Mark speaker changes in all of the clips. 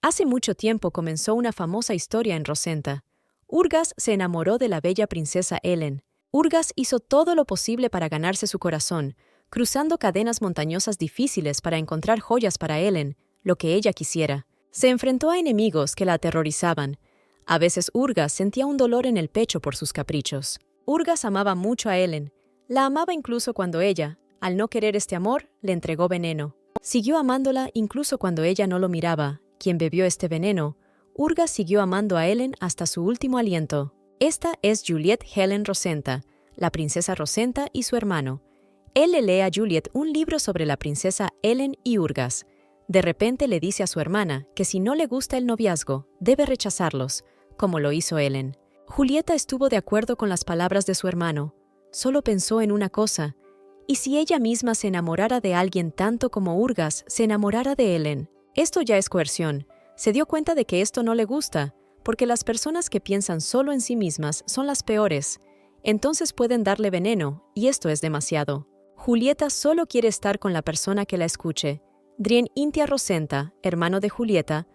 Speaker 1: Hace mucho tiempo comenzó una famosa historia en Rosenta. Urgas se enamoró de la bella princesa Ellen. Urgas hizo todo lo posible para ganarse su corazón, cruzando cadenas montañosas difíciles para encontrar joyas para Ellen, lo que ella quisiera. Se enfrentó a enemigos que la aterrorizaban. A veces Urgas sentía un dolor en el pecho por sus caprichos. Urgas amaba mucho a Ellen. La amaba incluso cuando ella, al no querer este amor, le entregó veneno. Siguió amándola incluso cuando ella no lo miraba. Quien bebió este veneno, Urgas siguió amando a Ellen hasta su último aliento. Esta es Juliet Helen Rosenta, la princesa Rosenta y su hermano. Él le lee a Juliet un libro sobre la princesa Ellen y Urgas. De repente le dice a su hermana que si no le gusta el noviazgo, debe rechazarlos, como lo hizo Ellen. Julieta estuvo de acuerdo con las palabras de su hermano. Solo pensó en una cosa: ¿y si ella misma se enamorara de alguien tanto como Urgas se enamorara de Ellen? Esto ya es coerción. Se dio cuenta de que esto no le gusta, porque las personas que piensan solo en sí mismas son las peores. Entonces pueden darle veneno, y esto es demasiado. Julieta solo quiere estar con la persona que la escuche. Drien Intia Rosenta, hermano de Julieta,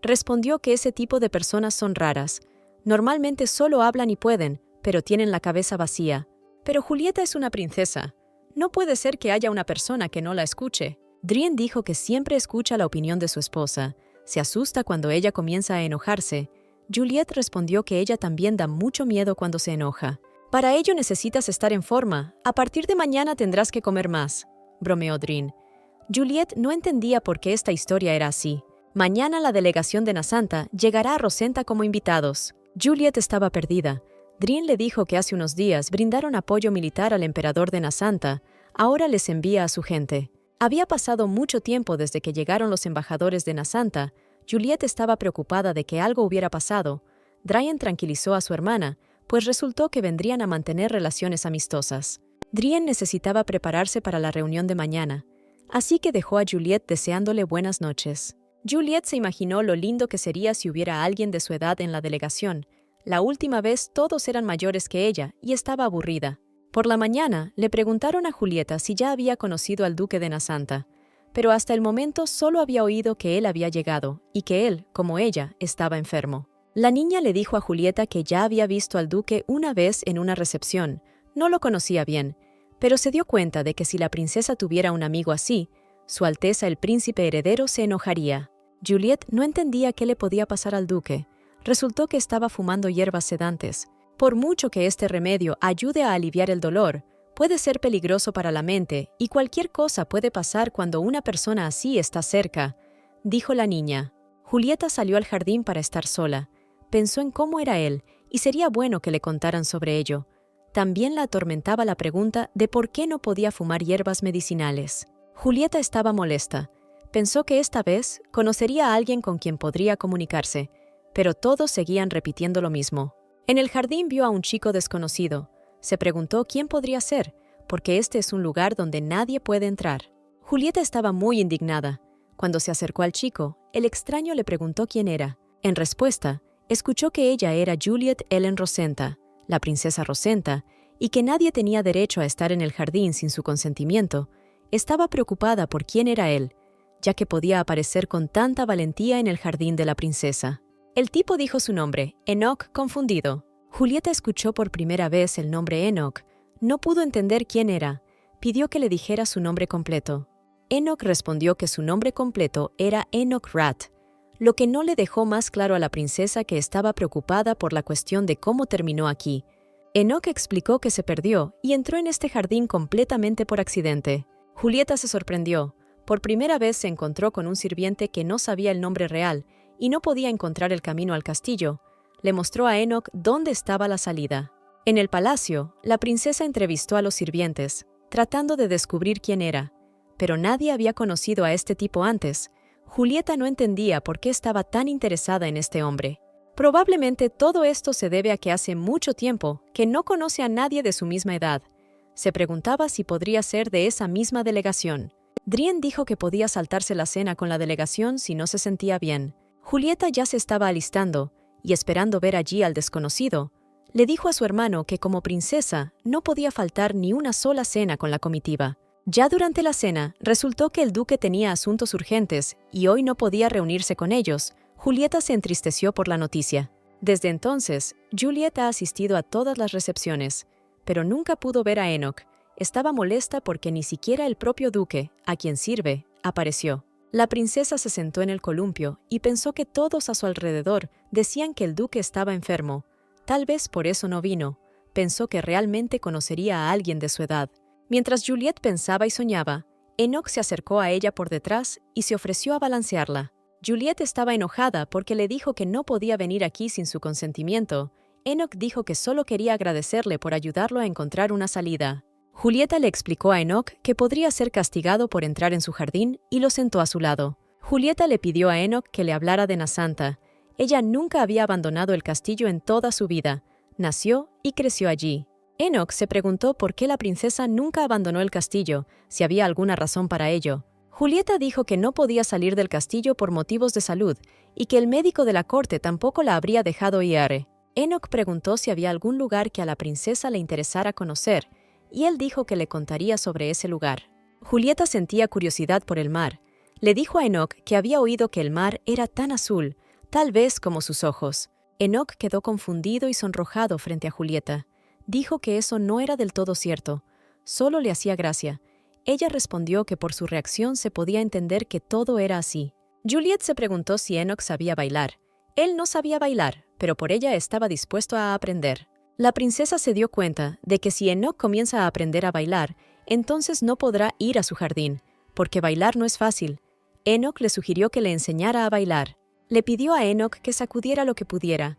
Speaker 1: respondió que ese tipo de personas son raras. Normalmente solo hablan y pueden, pero tienen la cabeza vacía. Pero Julieta es una princesa. No puede ser que haya una persona que no la escuche. Drien dijo que siempre escucha la opinión de su esposa. Se asusta cuando ella comienza a enojarse. Juliet respondió que ella también da mucho miedo cuando se enoja. Para ello necesitas estar en forma. A partir de mañana tendrás que comer más, bromeó Drien. Juliet no entendía por qué esta historia era así. Mañana la delegación de Nasanta llegará a Rosenta como invitados. Juliet estaba perdida. Drien le dijo que hace unos días brindaron apoyo militar al emperador de Nasanta. Ahora les envía a su gente. Había pasado mucho tiempo desde que llegaron los embajadores de Nasanta. Juliet estaba preocupada de que algo hubiera pasado. Drien tranquilizó a su hermana, pues resultó que vendrían a mantener relaciones amistosas. Drien necesitaba prepararse para la reunión de mañana, así que dejó a Juliet deseándole buenas noches. Juliet se imaginó lo lindo que sería si hubiera alguien de su edad en la delegación. La última vez todos eran mayores que ella y estaba aburrida. Por la mañana le preguntaron a Julieta si ya había conocido al duque de Nasanta, pero hasta el momento solo había oído que él había llegado y que él, como ella, estaba enfermo. La niña le dijo a Julieta que ya había visto al duque una vez en una recepción. No lo conocía bien, pero se dio cuenta de que si la princesa tuviera un amigo así, Su Alteza el príncipe heredero se enojaría. Juliet no entendía qué le podía pasar al duque. Resultó que estaba fumando hierbas sedantes. Por mucho que este remedio ayude a aliviar el dolor, puede ser peligroso para la mente y cualquier cosa puede pasar cuando una persona así está cerca, dijo la niña. Julieta salió al jardín para estar sola. Pensó en cómo era él y sería bueno que le contaran sobre ello. También la atormentaba la pregunta de por qué no podía fumar hierbas medicinales. Julieta estaba molesta. Pensó que esta vez conocería a alguien con quien podría comunicarse, pero todos seguían repitiendo lo mismo. En el jardín vio a un chico desconocido. Se preguntó quién podría ser, porque este es un lugar donde nadie puede entrar. Julieta estaba muy indignada. Cuando se acercó al chico, el extraño le preguntó quién era. En respuesta, escuchó que ella era Juliet Ellen Rosenta, la princesa Rosenta, y que nadie tenía derecho a estar en el jardín sin su consentimiento. Estaba preocupada por quién era él, ya que podía aparecer con tanta valentía en el jardín de la princesa. El tipo dijo su nombre, Enoch confundido. Julieta escuchó por primera vez el nombre Enoch. No pudo entender quién era. Pidió que le dijera su nombre completo. Enoch respondió que su nombre completo era Enoch Rat, lo que no le dejó más claro a la princesa que estaba preocupada por la cuestión de cómo terminó aquí. Enoch explicó que se perdió y entró en este jardín completamente por accidente. Julieta se sorprendió. Por primera vez se encontró con un sirviente que no sabía el nombre real y no podía encontrar el camino al castillo. Le mostró a Enoch dónde estaba la salida. En el palacio, la princesa entrevistó a los sirvientes, tratando de descubrir quién era. Pero nadie había conocido a este tipo antes. Julieta no entendía por qué estaba tan interesada en este hombre. Probablemente todo esto se debe a que hace mucho tiempo que no conoce a nadie de su misma edad. Se preguntaba si podría ser de esa misma delegación. Drien dijo que podía saltarse la cena con la delegación si no se sentía bien. Julieta ya se estaba alistando, y esperando ver allí al desconocido, le dijo a su hermano que como princesa no podía faltar ni una sola cena con la comitiva. Ya durante la cena, resultó que el duque tenía asuntos urgentes y hoy no podía reunirse con ellos. Julieta se entristeció por la noticia. Desde entonces, Juliet ha asistido a todas las recepciones, pero nunca pudo ver a Enoch. Estaba molesta porque ni siquiera el propio duque, a quien sirve, apareció. La princesa se sentó en el columpio y pensó que todos a su alrededor decían que el duque estaba enfermo. Tal vez por eso no vino. Pensó que realmente conocería a alguien de su edad. Mientras Juliet pensaba y soñaba, Enoch se acercó a ella por detrás y se ofreció a balancearla. Juliet estaba enojada porque le dijo que no podía venir aquí sin su consentimiento. Enoch dijo que solo quería agradecerle por ayudarlo a encontrar una salida. Julieta le explicó a Enoch que podría ser castigado por entrar en su jardín y lo sentó a su lado. Julieta le pidió a Enoch que le hablara de Nasanta. Ella nunca había abandonado el castillo en toda su vida. Nació y creció allí. Enoch se preguntó por qué la princesa nunca abandonó el castillo, si había alguna razón para ello. Julieta dijo que no podía salir del castillo por motivos de salud y que el médico de la corte tampoco la habría dejado ir. Enoch preguntó si había algún lugar que a la princesa le interesara conocer, y él dijo que le contaría sobre ese lugar. Julieta sentía curiosidad por el mar. Le dijo a Enoch que había oído que el mar era tan azul, tal vez como sus ojos. Enoch quedó confundido y sonrojado frente a Julieta. Dijo que eso no era del todo cierto, solo le hacía gracia. Ella respondió que por su reacción se podía entender que todo era así. Juliet se preguntó si Enoch sabía bailar. Él no sabía bailar, pero por ella estaba dispuesto a aprender. La princesa se dio cuenta de que si Enoch comienza a aprender a bailar, entonces no podrá ir a su jardín, porque bailar no es fácil. Enoch le sugirió que le enseñara a bailar. Le pidió a Enoch que sacudiera lo que pudiera.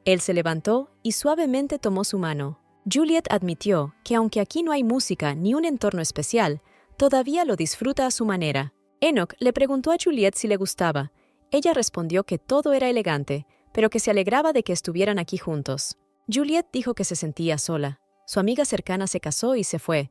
Speaker 1: Él se levantó y suavemente tomó su mano. Juliet admitió que aunque aquí no hay música ni un entorno especial, todavía lo disfruta a su manera. Enoch le preguntó a Juliet si le gustaba. Ella respondió que todo era elegante, pero que se alegraba de que estuvieran aquí juntos. Juliet dijo que se sentía sola. Su amiga cercana se casó y se fue.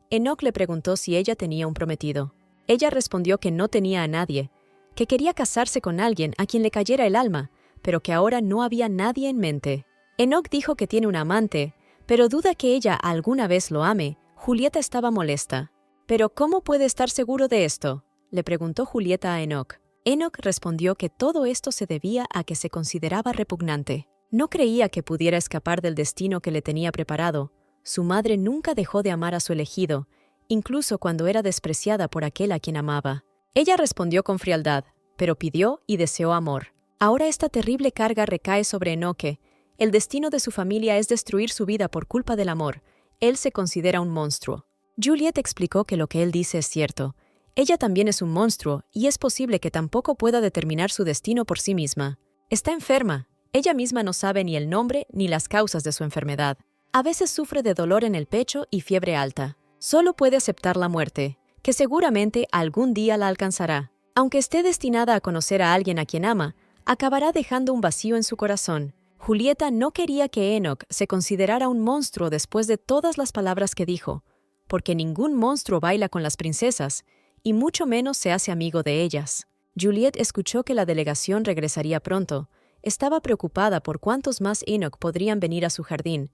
Speaker 1: Enoch le preguntó si ella tenía un prometido. Ella respondió que no tenía a nadie, que quería casarse con alguien a quien le cayera el alma, pero que ahora no había nadie en mente. Enoch dijo que tiene un amante, pero duda que ella alguna vez lo ame. Julieta estaba molesta. ¿Pero cómo puede estar seguro de esto?, le preguntó Julieta a Enoch. Enoch respondió que todo esto se debía a que se consideraba repugnante. No creía que pudiera escapar del destino que le tenía preparado. Su madre nunca dejó de amar a su elegido, incluso cuando era despreciada por aquel a quien amaba. Ella respondió con frialdad, pero pidió y deseó amor. Ahora esta terrible carga recae sobre Enoch. El destino de su familia es destruir su vida por culpa del amor. Él se considera un monstruo. Juliet explicó que lo que él dice es cierto. Ella también es un monstruo y es posible que tampoco pueda determinar su destino por sí misma. Está enferma. Ella misma no sabe ni el nombre ni las causas de su enfermedad. A veces sufre de dolor en el pecho y fiebre alta. Solo puede aceptar la muerte, que seguramente algún día la alcanzará. Aunque esté destinada a conocer a alguien a quien ama, acabará dejando un vacío en su corazón. Julieta no quería que Enoch se considerara un monstruo después de todas las palabras que dijo, porque ningún monstruo baila con las princesas, y mucho menos se hace amigo de ellas. Juliet escuchó que la delegación regresaría pronto. Estaba preocupada por cuántos más Enoch podrían venir a su jardín.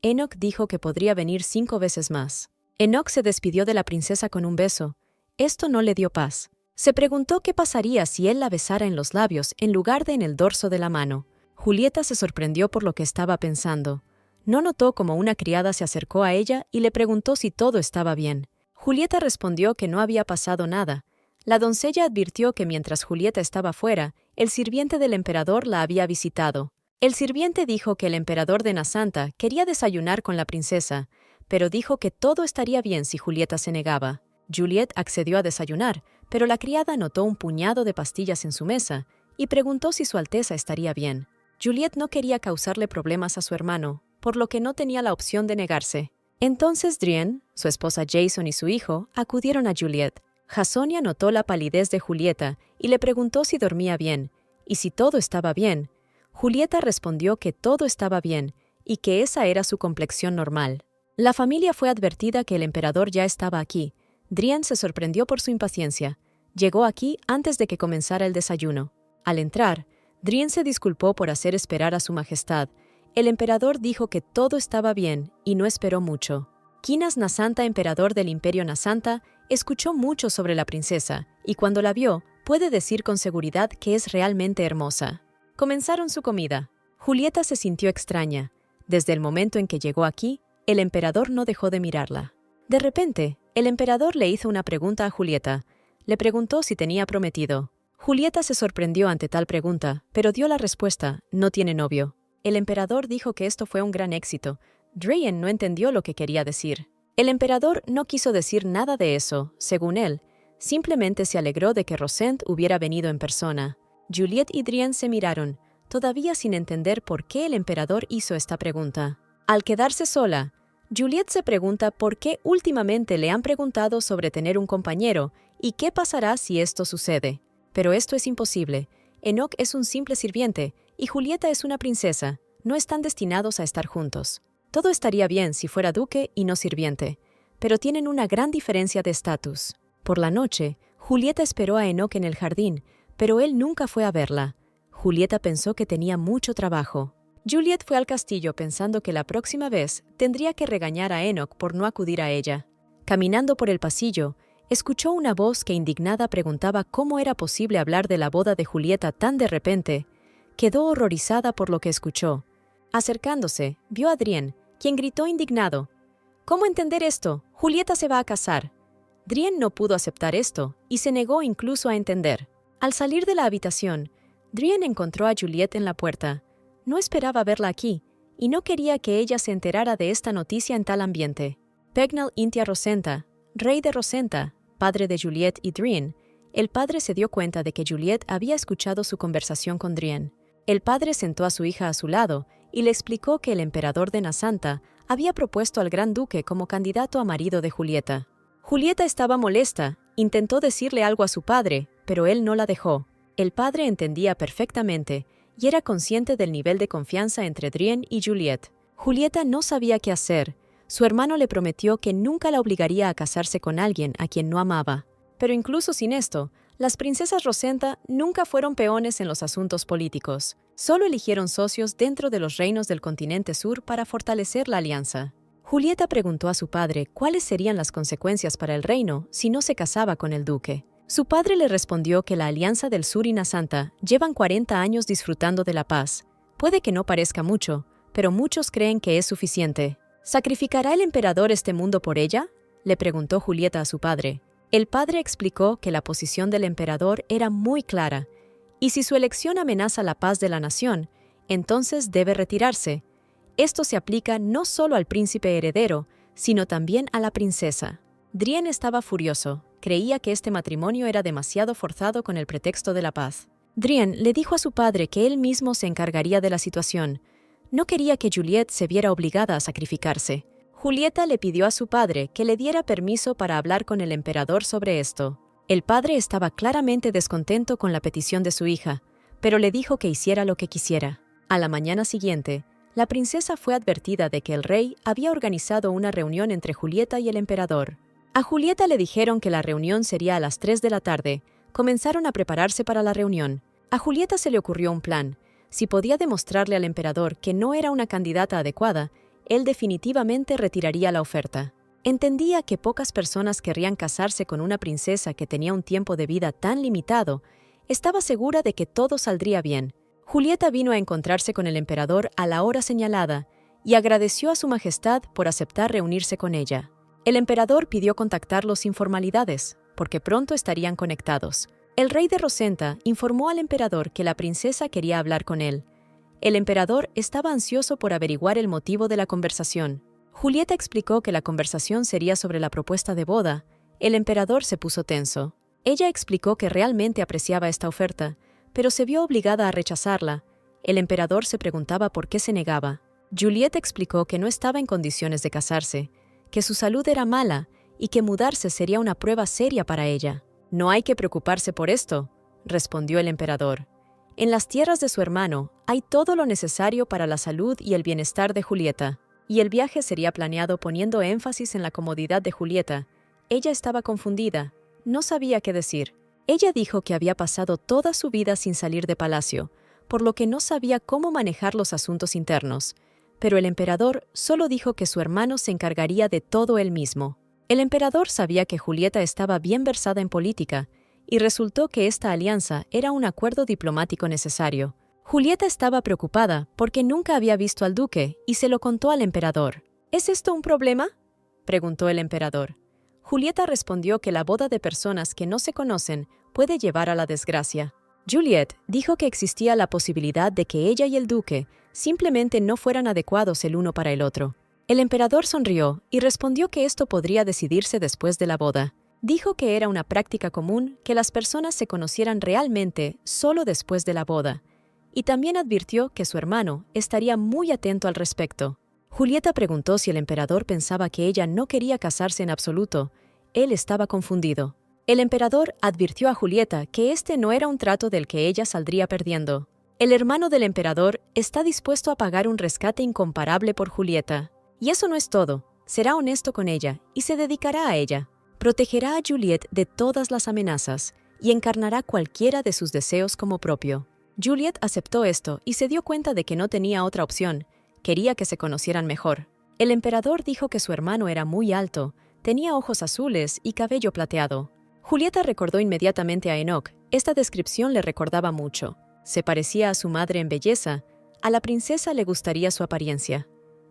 Speaker 1: Enoch dijo que podría venir 5 veces más. Enoch se despidió de la princesa con un beso. Esto no le dio paz. Se preguntó qué pasaría si él la besara en los labios en lugar de en el dorso de la mano. Julieta se sorprendió por lo que estaba pensando. No notó cómo una criada se acercó a ella y le preguntó si todo estaba bien. Julieta respondió que no había pasado nada. La doncella advirtió que mientras Julieta estaba fuera, el sirviente del emperador la había visitado. El sirviente dijo que el emperador de Nasanta quería desayunar con la princesa, pero dijo que todo estaría bien si Julieta se negaba. Juliet accedió a desayunar, pero la criada notó un puñado de pastillas en su mesa y preguntó si Su Alteza estaría bien. Juliet no quería causarle problemas a su hermano, por lo que no tenía la opción de negarse. Entonces Drian, su esposa Jason y su hijo acudieron a Juliet. Jasonia notó la palidez de Julieta y le preguntó si dormía bien, y si todo estaba bien. Julieta respondió que todo estaba bien y que esa era su complexión normal. La familia fue advertida que el emperador ya estaba aquí. Drian se sorprendió por su impaciencia. Llegó aquí antes de que comenzara el desayuno. Al entrar, Drian se disculpó por hacer esperar a su majestad. El emperador dijo que todo estaba bien y no esperó mucho. Kinas Nasanta, emperador del Imperio Nasanta, escuchó mucho sobre la princesa y cuando la vio, puede decir con seguridad que es realmente hermosa. Comenzaron su comida. Julieta se sintió extraña. Desde el momento en que llegó aquí, el emperador no dejó de mirarla. De repente, el emperador le hizo una pregunta a Julieta. Le preguntó si tenía prometido. Julieta se sorprendió ante tal pregunta, pero dio la respuesta: no tiene novio. El emperador dijo que esto fue un gran éxito. Drien no entendió lo que quería decir. El emperador no quiso decir nada de eso, según él. Simplemente se alegró de que Rosent hubiera venido en persona. Juliet y Drien se miraron, todavía sin entender por qué el emperador hizo esta pregunta. Al quedarse sola, Juliet se pregunta por qué últimamente le han preguntado sobre tener un compañero y qué pasará si esto sucede. Pero esto es imposible. Enoch es un simple sirviente y Julieta es una princesa. No están destinados a estar juntos. Todo estaría bien si fuera duque y no sirviente, pero tienen una gran diferencia de estatus. Por la noche, Julieta esperó a Enoch en el jardín, pero él nunca fue a verla. Julieta pensó que tenía mucho trabajo. Juliet fue al castillo pensando que la próxima vez tendría que regañar a Enoch por no acudir a ella. Caminando por el pasillo, escuchó una voz que indignada preguntaba cómo era posible hablar de la boda de Julieta tan de repente. Quedó horrorizada por lo que escuchó. Acercándose, vio a Drien, quien gritó indignado: ¿Cómo entender esto? Julieta se va a casar. Drien no pudo aceptar esto y se negó incluso a entender. Al salir de la habitación, Drien encontró a Juliet en la puerta. No esperaba verla aquí y no quería que ella se enterara de esta noticia en tal ambiente. Pegnal Intia Rosenta, rey de Rosenta, padre de Juliet y Drien, el padre se dio cuenta de que Juliet había escuchado su conversación con Drien. El padre sentó a su hija a su lado y le explicó que el emperador de Nasanta había propuesto al gran duque como candidato a marido de Julieta. Julieta estaba molesta, intentó decirle algo a su padre, pero él no la dejó. El padre entendía perfectamente y era consciente del nivel de confianza entre Drien y Juliet. Julieta no sabía qué hacer. Su hermano le prometió que nunca la obligaría a casarse con alguien a quien no amaba. Pero incluso sin esto, las princesas Rosenta nunca fueron peones en los asuntos políticos. Solo eligieron socios dentro de los reinos del continente sur para fortalecer la alianza. Julieta preguntó a su padre cuáles serían las consecuencias para el reino si no se casaba con el duque. Su padre le respondió que la alianza del sur y Nasanta llevan 40 años disfrutando de la paz. Puede que no parezca mucho, pero muchos creen que es suficiente. ¿Sacrificará el emperador este mundo por ella?, le preguntó Julieta a su padre. El padre explicó que la posición del emperador era muy clara, y si su elección amenaza la paz de la nación, entonces debe retirarse. Esto se aplica no solo al príncipe heredero, sino también a la princesa. Drien estaba furioso. Creía que este matrimonio era demasiado forzado con el pretexto de la paz. Drien le dijo a su padre que él mismo se encargaría de la situación. No quería que Juliet se viera obligada a sacrificarse. Julieta le pidió a su padre que le diera permiso para hablar con el emperador sobre esto. El padre estaba claramente descontento con la petición de su hija, pero le dijo que hiciera lo que quisiera. A la mañana siguiente, la princesa fue advertida de que el rey había organizado una reunión entre Julieta y el emperador. A Julieta le dijeron que la reunión sería a las 3 de la tarde. Comenzaron a prepararse para la reunión. A Julieta se le ocurrió un plan. Si podía demostrarle al emperador que no era una candidata adecuada, él definitivamente retiraría la oferta. Entendía que pocas personas querrían casarse con una princesa que tenía un tiempo de vida tan limitado. Estaba segura de que todo saldría bien. Julieta vino a encontrarse con el emperador a la hora señalada y agradeció a su majestad por aceptar reunirse con ella. El emperador pidió contactarlos sin formalidades, porque pronto estarían conectados. El rey de Rosenta informó al emperador que la princesa quería hablar con él. El emperador estaba ansioso por averiguar el motivo de la conversación. Julieta explicó que la conversación sería sobre la propuesta de boda. El emperador se puso tenso. Ella explicó que realmente apreciaba esta oferta, pero se vio obligada a rechazarla. El emperador se preguntaba por qué se negaba. Julieta explicó que no estaba en condiciones de casarse, que su salud era mala y que mudarse sería una prueba seria para ella. «No hay que preocuparse por esto», respondió el emperador. En las tierras de su hermano hay todo lo necesario para la salud y el bienestar de Julieta, y el viaje sería planeado poniendo énfasis en la comodidad de Julieta. Ella estaba confundida, no sabía qué decir. Ella dijo que había pasado toda su vida sin salir de palacio, por lo que no sabía cómo manejar los asuntos internos, pero el emperador solo dijo que su hermano se encargaría de todo él mismo. El emperador sabía que Julieta estaba bien versada en política y resultó que esta alianza era un acuerdo diplomático necesario. Julieta estaba preocupada porque nunca había visto al duque y se lo contó al emperador. ¿Es esto un problema?, preguntó el emperador. Julieta respondió que la boda de personas que no se conocen puede llevar a la desgracia. Juliet dijo que existía la posibilidad de que ella y el duque simplemente no fueran adecuados el uno para el otro. El emperador sonrió y respondió que esto podría decidirse después de la boda. Dijo que era una práctica común que las personas se conocieran realmente solo después de la boda, y también advirtió que su hermano estaría muy atento al respecto. Julieta preguntó si el emperador pensaba que ella no quería casarse en absoluto. Él estaba confundido. El emperador advirtió a Julieta que este no era un trato del que ella saldría perdiendo. El hermano del emperador está dispuesto a pagar un rescate incomparable por Julieta. Y eso no es todo. Será honesto con ella y se dedicará a ella. Protegerá a Juliet de todas las amenazas y encarnará cualquiera de sus deseos como propio. Juliet aceptó esto y se dio cuenta de que no tenía otra opción. Quería que se conocieran mejor. El emperador dijo que su hermano era muy alto, tenía ojos azules y cabello plateado. Julieta recordó inmediatamente a Enoch. Esta descripción le recordaba mucho. Se parecía a su madre en belleza. A la princesa le gustaría su apariencia,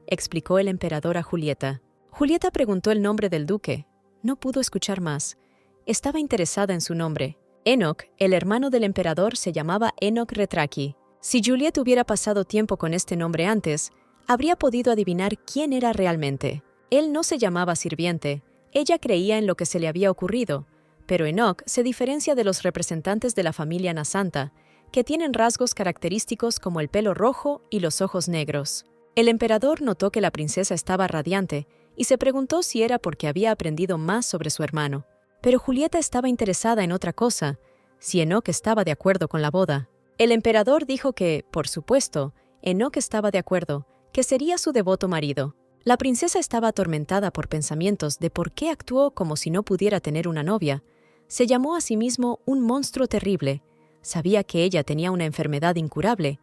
Speaker 1: explicó el emperador a Julieta. Julieta preguntó el nombre del duque. No pudo escuchar más. Estaba interesada en su nombre. Enoch, el hermano del emperador, se llamaba Enoch Retraki. Si Juliet hubiera pasado tiempo con este nombre antes, habría podido adivinar quién era realmente. Él no se llamaba sirviente. Ella creía en lo que se le había ocurrido. Pero Enoch se diferencia de los representantes de la familia Nasanta, que tienen rasgos característicos como el pelo rojo y los ojos negros. El emperador notó que la princesa estaba radiante y se preguntó si era porque había aprendido más sobre su hermano. Pero Julieta estaba interesada en otra cosa, si Enoch estaba de acuerdo con la boda. El emperador dijo que, por supuesto, Enoch estaba de acuerdo, que sería su devoto marido. La princesa estaba atormentada por pensamientos de por qué actuó como si no pudiera tener una novia. Se llamó a sí mismo un monstruo terrible. Sabía que ella tenía una enfermedad incurable,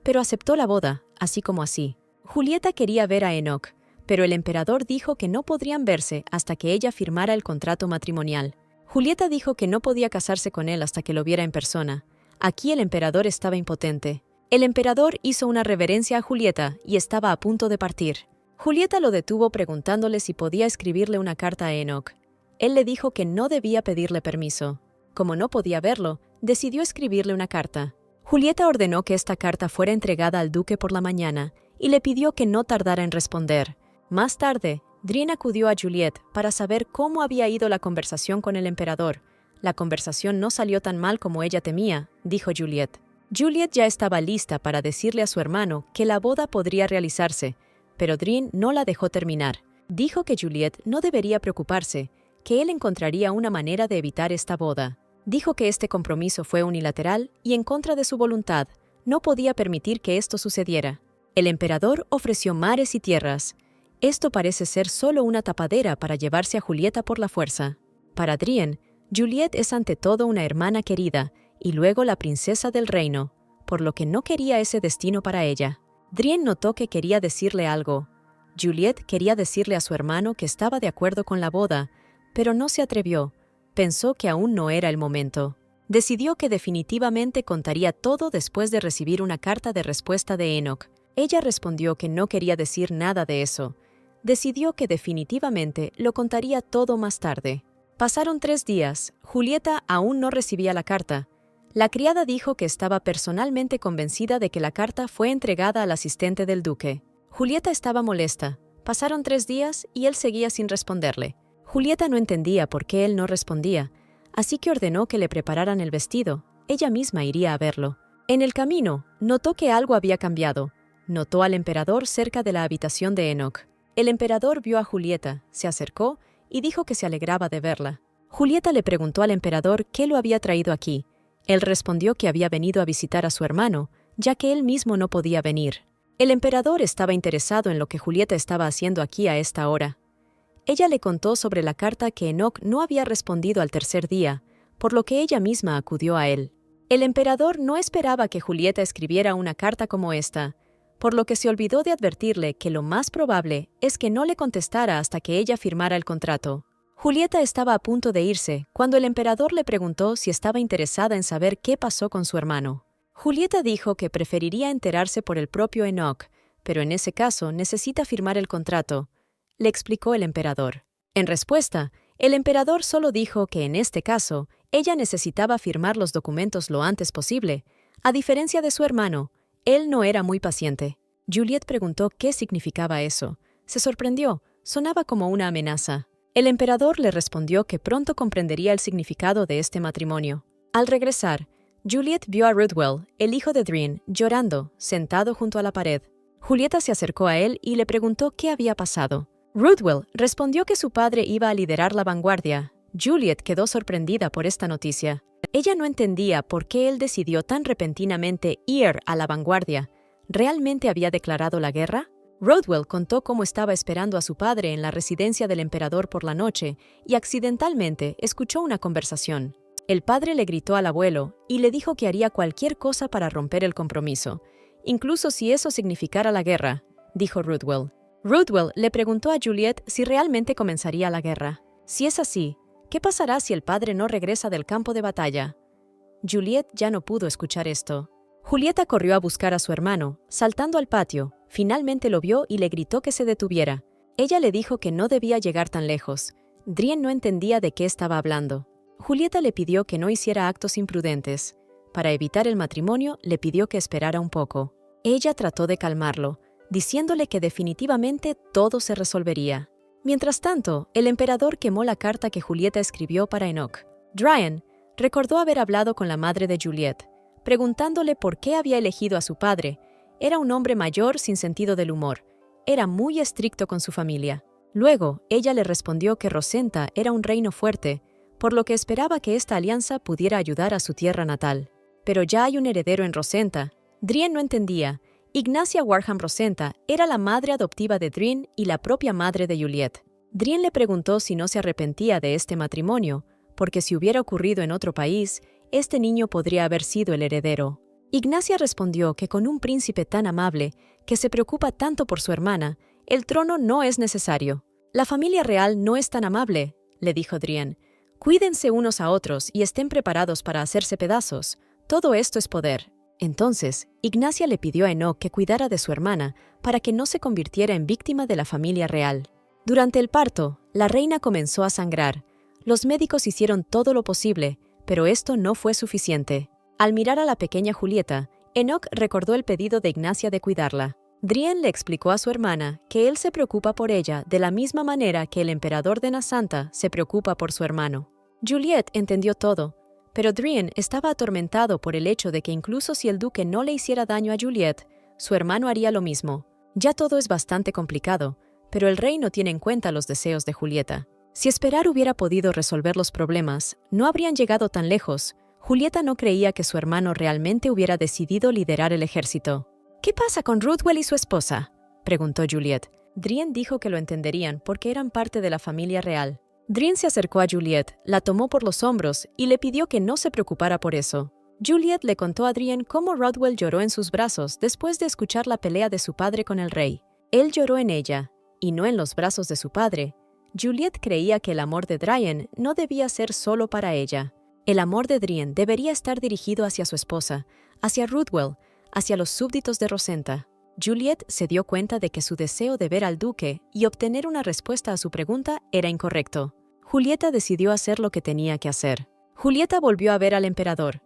Speaker 1: pero aceptó la boda, así como así. Julieta quería ver a Enoch, pero el emperador dijo que no podrían verse hasta que ella firmara el contrato matrimonial. Julieta dijo que no podía casarse con él hasta que lo viera en persona. Aquí el emperador estaba impotente. El emperador hizo una reverencia a Julieta y estaba a punto de partir. Julieta lo detuvo preguntándole si podía escribirle una carta a Enoch. Él le dijo que no debía pedirle permiso. Como no podía verlo, decidió escribirle una carta. Julieta ordenó que esta carta fuera entregada al duque por la mañana y le pidió que no tardara en responder. Más tarde, Drin acudió a Juliet para saber cómo había ido la conversación con el emperador. La conversación no salió tan mal como ella temía, dijo Juliet. Juliet ya estaba lista para decirle a su hermano que la boda podría realizarse, pero Drin no la dejó terminar. Dijo que Juliet no debería preocuparse, que él encontraría una manera de evitar esta boda. Dijo que este compromiso fue unilateral y en contra de su voluntad. No podía permitir que esto sucediera. El emperador ofreció mares y tierras. Esto parece ser solo una tapadera para llevarse a Julieta por la fuerza. Para Drin, Juliet es ante todo una hermana querida y luego la princesa del reino, por lo que no quería ese destino para ella. Drin notó que quería decirle algo. Juliet quería decirle a su hermano que estaba de acuerdo con la boda, pero no se atrevió. Pensó que aún no era el momento. Decidió que definitivamente contaría todo después de recibir una carta de respuesta de Enoch. Ella respondió que no quería decir nada de eso. Decidió que definitivamente lo contaría todo más tarde. Pasaron 3 días. Julieta aún no recibía la carta. La criada dijo que estaba personalmente convencida de que la carta fue entregada al asistente del duque. Julieta estaba molesta. Pasaron 3 días y él seguía sin responderle. Julieta no entendía por qué él no respondía, así que ordenó que le prepararan el vestido. Ella misma iría a verlo. En el camino, notó que algo había cambiado. Notó al emperador cerca de la habitación de Enoch. El emperador vio a Julieta, se acercó y dijo que se alegraba de verla. Julieta le preguntó al emperador qué lo había traído aquí. Él respondió que había venido a visitar a su hermano, ya que él mismo no podía venir. El emperador estaba interesado en lo que Julieta estaba haciendo aquí a esta hora. Ella le contó sobre la carta que Enoch no había respondido al 3er día, por lo que ella misma acudió a él. El emperador no esperaba que Julieta escribiera una carta como esta, por lo que se olvidó de advertirle que lo más probable es que no le contestara hasta que ella firmara el contrato. Julieta estaba a punto de irse cuando el emperador le preguntó si estaba interesada en saber qué pasó con su hermano. Julieta dijo que preferiría enterarse por el propio Enoch, pero en ese caso necesita firmar el contrato, le explicó el emperador. En respuesta, el emperador solo dijo que en este caso, ella necesitaba firmar los documentos lo antes posible. A diferencia de su hermano, él no era muy paciente. Juliet preguntó qué significaba eso. Se sorprendió, sonaba como una amenaza. El emperador le respondió que pronto comprendería el significado de este matrimonio. Al regresar, Juliet vio a Ruthwell, el hijo de Drian, llorando, sentado junto a la pared. Julieta se acercó a él y le preguntó qué había pasado. Ruthwell respondió que su padre iba a liderar la vanguardia. Juliet quedó sorprendida por esta noticia. Ella no entendía por qué él decidió tan repentinamente ir a la vanguardia. ¿Realmente había declarado la guerra? Ruthwell contó cómo estaba esperando a su padre en la residencia del emperador por la noche y accidentalmente escuchó una conversación. El padre le gritó al abuelo y le dijo que haría cualquier cosa para romper el compromiso, incluso si eso significara la guerra, dijo Ruthwell. Ruthwell le preguntó a Juliet si realmente comenzaría la guerra. Si es así, ¿qué pasará si el padre no regresa del campo de batalla? Juliet ya no pudo escuchar esto. Julieta corrió a buscar a su hermano, saltando al patio. Finalmente lo vio y le gritó que se detuviera. Ella le dijo que no debía llegar tan lejos. Drian no entendía de qué estaba hablando. Julieta le pidió que no hiciera actos imprudentes. Para evitar el matrimonio, le pidió que esperara un poco. Ella trató de calmarlo, diciéndole que definitivamente todo se resolvería. Mientras tanto, el emperador quemó la carta que Julieta escribió para Enoch. Drian recordó haber hablado con la madre de Juliet, preguntándole por qué había elegido a su padre. Era un hombre mayor sin sentido del humor. Era muy estricto con su familia. Luego, ella le respondió que Rosenta era un reino fuerte, por lo que esperaba que esta alianza pudiera ayudar a su tierra natal. Pero ya hay un heredero en Rosenta. Drian no entendía. Ignacia Warham Rosenta era la madre adoptiva de Drian y la propia madre de Juliet. Drian le preguntó si no se arrepentía de este matrimonio, porque si hubiera ocurrido en otro país, este niño podría haber sido el heredero. Ignacia respondió que con un príncipe tan amable, que se preocupa tanto por su hermana, el trono no es necesario. La familia real no es tan amable, le dijo Drian. Cuídense unos a otros y estén preparados para hacerse pedazos. Todo esto es poder. Entonces, Ignacia le pidió a Enoch que cuidara de su hermana para que no se convirtiera en víctima de la familia real. Durante el parto, la reina comenzó a sangrar. Los médicos hicieron todo lo posible, pero esto no fue suficiente. Al mirar a la pequeña Julieta, Enoch recordó el pedido de Ignacia de cuidarla. Drian le explicó a su hermana que él se preocupa por ella de la misma manera que el emperador de Nasanta se preocupa por su hermano. Juliet entendió todo, pero Drian estaba atormentado por el hecho de que incluso si el duque no le hiciera daño a Juliet, su hermano haría lo mismo. Ya todo es bastante complicado, pero el rey no tiene en cuenta los deseos de Julieta. Si esperar hubiera podido resolver los problemas, no habrían llegado tan lejos. Julieta no creía que su hermano realmente hubiera decidido liderar el ejército. ¿Qué pasa con Ruthwell y su esposa?, preguntó Juliet. Drian dijo que lo entenderían porque eran parte de la familia real. Drian se acercó a Juliet, la tomó por los hombros y le pidió que no se preocupara por eso. Juliet le contó a Drian cómo Ruthwell lloró en sus brazos después de escuchar la pelea de su padre con el rey. Él lloró en ella, y no en los brazos de su padre. Juliet creía que el amor de Drian no debía ser solo para ella. El amor de Drian debería estar dirigido hacia su esposa, hacia Ruthwell, hacia los súbditos de Rosenta. Juliet se dio cuenta de que su deseo de ver al duque y obtener una respuesta a su pregunta era incorrecto. Julieta decidió hacer lo que tenía que hacer. Julieta volvió a ver al emperador.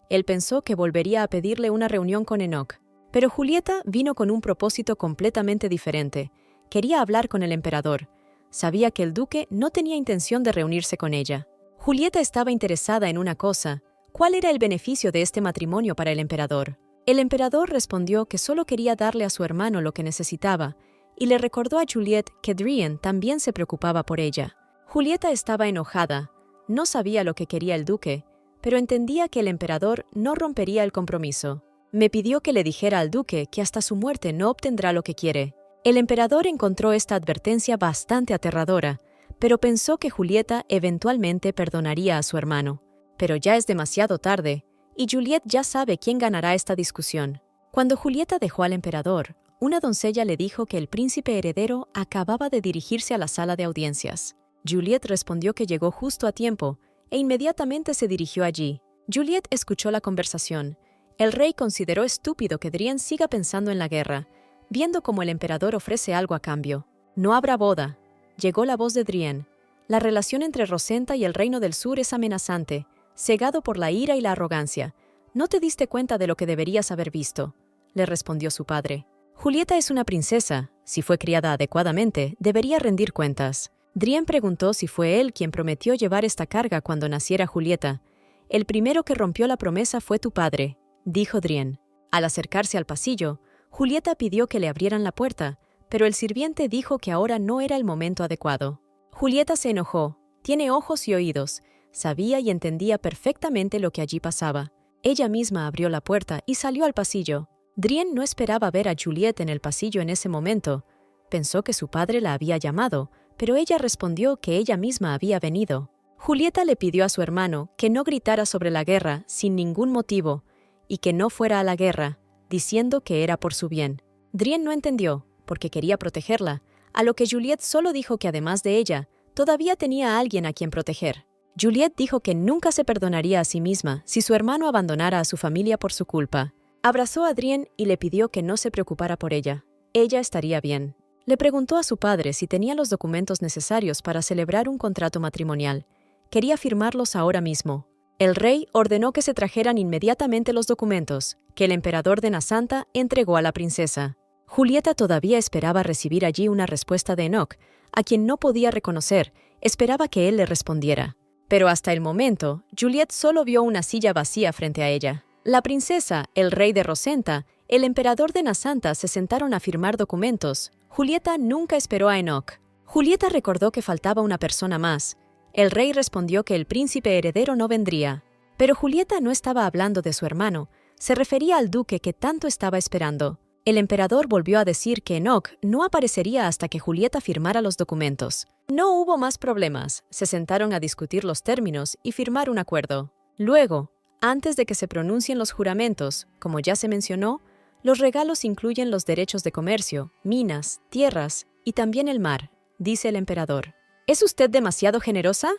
Speaker 1: Él pensó que volvería a pedirle una reunión con Enoch, pero Julieta vino con un propósito completamente diferente. Quería hablar con el emperador. Sabía que el duque no tenía intención de reunirse con ella. Julieta estaba interesada en una cosa. ¿Cuál era el beneficio de este matrimonio para el emperador? El emperador respondió que solo quería darle a su hermano lo que necesitaba, y le recordó a Juliet que Drian también se preocupaba por ella. Julieta estaba enojada. No sabía lo que quería el duque, pero entendía que el emperador no rompería el compromiso. Me pidió que le dijera al duque que hasta su muerte no obtendrá lo que quiere. El emperador encontró esta advertencia bastante aterradora, pero pensó que Julieta eventualmente perdonaría a su hermano. Pero ya es demasiado tarde, y Juliet ya sabe quién ganará esta discusión. Cuando Julieta dejó al emperador, una doncella le dijo que el príncipe heredero acababa de dirigirse a la sala de audiencias. Juliet respondió que llegó justo a tiempo e inmediatamente se dirigió allí. Juliet escuchó la conversación. El rey consideró estúpido que Drian siga pensando en la guerra, viendo cómo el emperador ofrece algo a cambio. No habrá boda. Llegó la voz de Drian. La relación entre Rosenta y el Reino del Sur es amenazante, cegado por la ira y la arrogancia. ¿No te diste cuenta de lo que deberías haber visto?, le respondió su padre. Julieta es una princesa. Si fue criada adecuadamente, debería rendir cuentas. Drian preguntó si fue él quien prometió llevar esta carga cuando naciera Julieta. El primero que rompió la promesa fue tu padre, dijo Drian. Al acercarse al pasillo, Julieta pidió que le abrieran la puerta, pero el sirviente dijo que ahora no era el momento adecuado. Julieta se enojó. Tiene ojos y oídos. Sabía y entendía perfectamente lo que allí pasaba. Ella misma abrió la puerta y salió al pasillo. Drian no esperaba ver a Juliet en el pasillo en ese momento. Pensó que su padre la había llamado, pero ella respondió que ella misma había venido. Julieta le pidió a su hermano que no gritara sobre la guerra sin ningún motivo y que no fuera a la guerra, diciendo que era por su bien. Drian no entendió, porque quería protegerla, a lo que Juliet solo dijo que además de ella, todavía tenía a alguien a quien proteger. Juliet dijo que nunca se perdonaría a sí misma si su hermano abandonara a su familia por su culpa. Abrazó a Drian y le pidió que no se preocupara por ella. Ella estaría bien. Le preguntó a su padre si tenía los documentos necesarios para celebrar un contrato matrimonial. Quería firmarlos ahora mismo. El rey ordenó que se trajeran inmediatamente los documentos, que el emperador de Nasanta entregó a la princesa. Julieta todavía esperaba recibir allí una respuesta de Enoch, a quien no podía reconocer. Esperaba que él le respondiera. Pero hasta el momento, Juliet solo vio una silla vacía frente a ella. La princesa, el rey de Rosenta, el emperador de Nasanta se sentaron a firmar documentos. Julieta nunca esperó a Enoch. Julieta recordó que faltaba una persona más. El rey respondió que el príncipe heredero no vendría. Pero Julieta no estaba hablando de su hermano, se refería al duque que tanto estaba esperando. El emperador volvió a decir que Enoch no aparecería hasta que Julieta firmara los documentos. No hubo más problemas, se sentaron a discutir los términos y firmar un acuerdo. Luego, antes de que se pronuncien los juramentos, como ya se mencionó, los regalos incluyen los derechos de comercio, minas, tierras y también el mar, dice el emperador. ¿Es usted demasiado generosa?,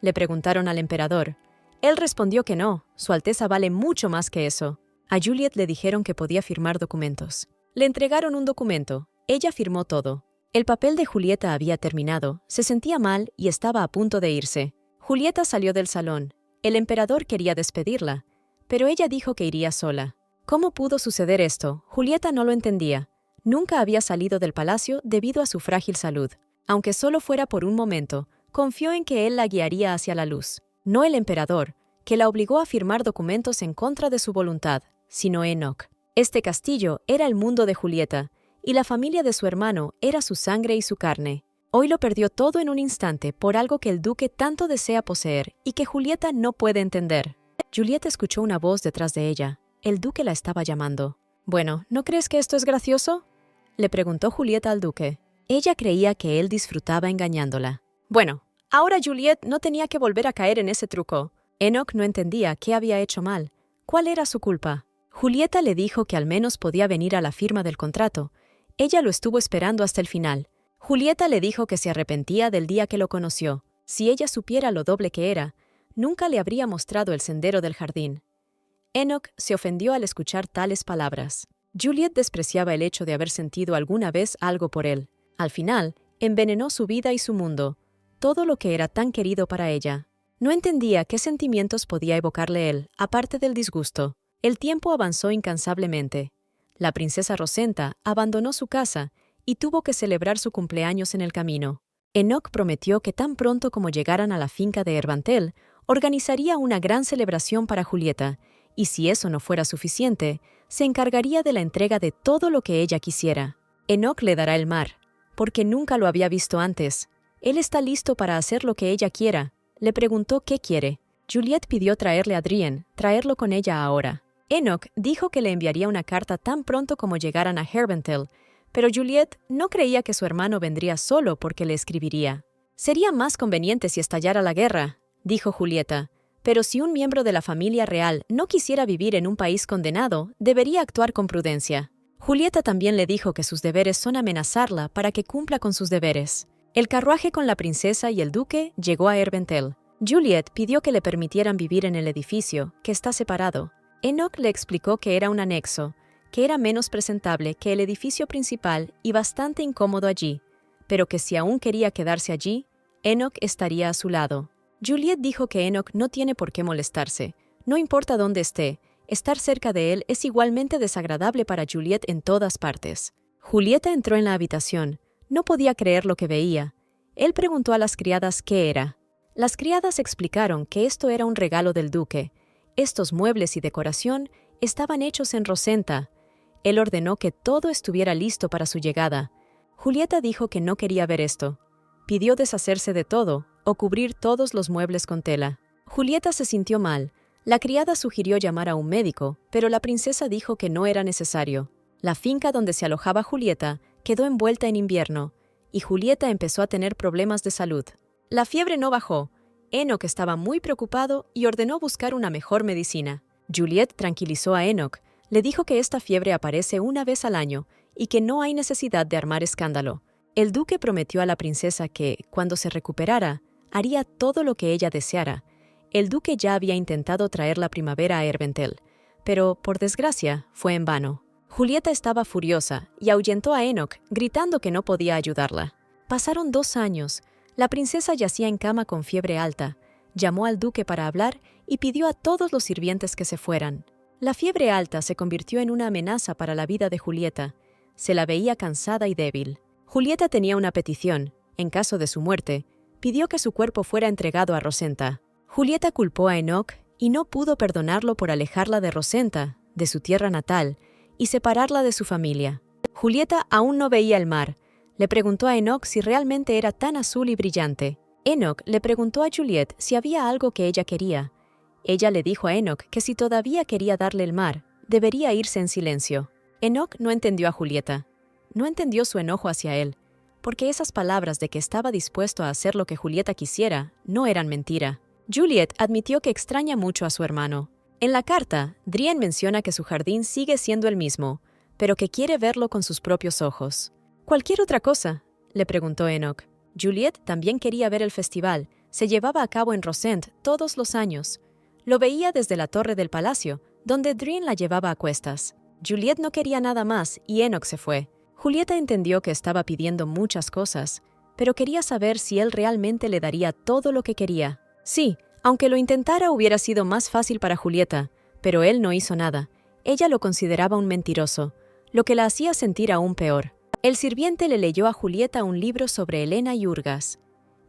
Speaker 1: le preguntaron al emperador. Él respondió que no, Su Alteza vale mucho más que eso. A Juliet le dijeron que podía firmar documentos. Le entregaron un documento. Ella firmó todo. El papel de Julieta había terminado, se sentía mal y estaba a punto de irse. Julieta salió del salón. El emperador quería despedirla, pero ella dijo que iría sola. ¿Cómo pudo suceder esto? Julieta no lo entendía. Nunca había salido del palacio debido a su frágil salud. Aunque solo fuera por un momento, confió en que él la guiaría hacia la luz. No el emperador, que la obligó a firmar documentos en contra de su voluntad, sino Enoch. Este castillo era el mundo de Julieta, y la familia de su hermano era su sangre y su carne. Hoy lo perdió todo en un instante por algo que el duque tanto desea poseer y que Julieta no puede entender. Julieta escuchó una voz detrás de ella. El duque la estaba llamando. «Bueno, ¿no crees que esto es gracioso?», le preguntó Julieta al duque. Ella creía que él disfrutaba engañándola. Bueno, ahora Juliet no tenía que volver a caer en ese truco. Enoch no entendía qué había hecho mal. ¿Cuál era su culpa? Julieta le dijo que al menos podía venir a la firma del contrato. Ella lo estuvo esperando hasta el final. Julieta le dijo que se arrepentía del día que lo conoció. Si ella supiera lo doble que era, nunca le habría mostrado el sendero del jardín. Enoch se ofendió al escuchar tales palabras. Juliet despreciaba el hecho de haber sentido alguna vez algo por él. Al final, envenenó su vida y su mundo, todo lo que era tan querido para ella. No entendía qué sentimientos podía evocarle él, aparte del disgusto. El tiempo avanzó incansablemente. La princesa Rosenta abandonó su casa y tuvo que celebrar su cumpleaños en el camino. Enoch prometió que tan pronto como llegaran a la finca de Herbantel, organizaría una gran celebración para Julieta, y si eso no fuera suficiente, se encargaría de la entrega de todo lo que ella quisiera. Enoch le dará el mar, porque nunca lo había visto antes. Él está listo para hacer lo que ella quiera. Le preguntó qué quiere. Juliet pidió traerle a Drian, traerlo con ella ahora. Enoch dijo que le enviaría una carta tan pronto como llegaran a Herbantel, pero Juliet no creía que su hermano vendría solo porque le escribiría. «Sería más conveniente si estallara la guerra», dijo Julieta, «pero si un miembro de la familia real no quisiera vivir en un país condenado, debería actuar con prudencia». Julieta también le dijo que sus deberes son amenazarla para que cumpla con sus deberes. El carruaje con la princesa y el duque llegó a Herventel. Juliet pidió que le permitieran vivir en el edificio, que está separado. Enoch le explicó que era un anexo, que era menos presentable que el edificio principal y bastante incómodo allí, pero que si aún quería quedarse allí, Enoch estaría a su lado. Juliet dijo que Enoch no tiene por qué molestarse, no importa dónde esté, estar cerca de él es igualmente desagradable para Juliet en todas partes. Julieta entró en la habitación, no podía creer lo que veía. Él preguntó a las criadas qué era. Las criadas explicaron que esto era un regalo del duque. Estos muebles y decoración estaban hechos en Rosenta. Él ordenó que todo estuviera listo para su llegada. Julieta dijo que no quería ver esto. Pidió deshacerse de todo o cubrir todos los muebles con tela. Julieta se sintió mal. La criada sugirió llamar a un médico, pero la princesa dijo que no era necesario. La finca donde se alojaba Julieta quedó envuelta en invierno, y Julieta empezó a tener problemas de salud. La fiebre no bajó. Enoch estaba muy preocupado y ordenó buscar una mejor medicina. Juliet tranquilizó a Enoch, le dijo que esta fiebre aparece una vez al año y que no hay necesidad de armar escándalo. El duque prometió a la princesa que, cuando se recuperara, haría todo lo que ella deseara. El duque ya había intentado traer la primavera a Herventel, pero, por desgracia, fue en vano. Julieta estaba furiosa y ahuyentó a Enoch, gritando que no podía ayudarla. Pasaron 2 años. La princesa yacía en cama con fiebre alta. Llamó al duque para hablar y pidió a todos los sirvientes que se fueran. La fiebre alta se convirtió en una amenaza para la vida de Julieta. Se la veía cansada y débil. Julieta tenía una petición. En caso de su muerte, pidió que su cuerpo fuera entregado a Rosenta. Julieta culpó a Enoch y no pudo perdonarlo por alejarla de Rosenta, de su tierra natal, y separarla de su familia. Julieta aún no veía el mar. Le preguntó a Enoch si realmente era tan azul y brillante. Enoch le preguntó a Juliet si había algo que ella quería. Ella le dijo a Enoch que si todavía quería darle el mar, debería irse en silencio. Enoch no entendió a Julieta. No entendió su enojo hacia él, porque esas palabras de que estaba dispuesto a hacer lo que Julieta quisiera no eran mentira. Juliet admitió que extraña mucho a su hermano. En la carta, Drian menciona que su jardín sigue siendo el mismo, pero que quiere verlo con sus propios ojos. ¿Cualquier otra cosa?, le preguntó Enoch. Juliet también quería ver el festival. Se llevaba a cabo en Rosent todos los años. Lo veía desde la torre del palacio, donde Drian la llevaba a cuestas. Juliet no quería nada más y Enoch se fue. Julieta entendió que estaba pidiendo muchas cosas, pero quería saber si él realmente le daría todo lo que quería. Sí, aunque lo intentara hubiera sido más fácil para Julieta, pero él no hizo nada. Ella lo consideraba un mentiroso, lo que la hacía sentir aún peor. El sirviente le leyó a Julieta un libro sobre Helena y Urgas.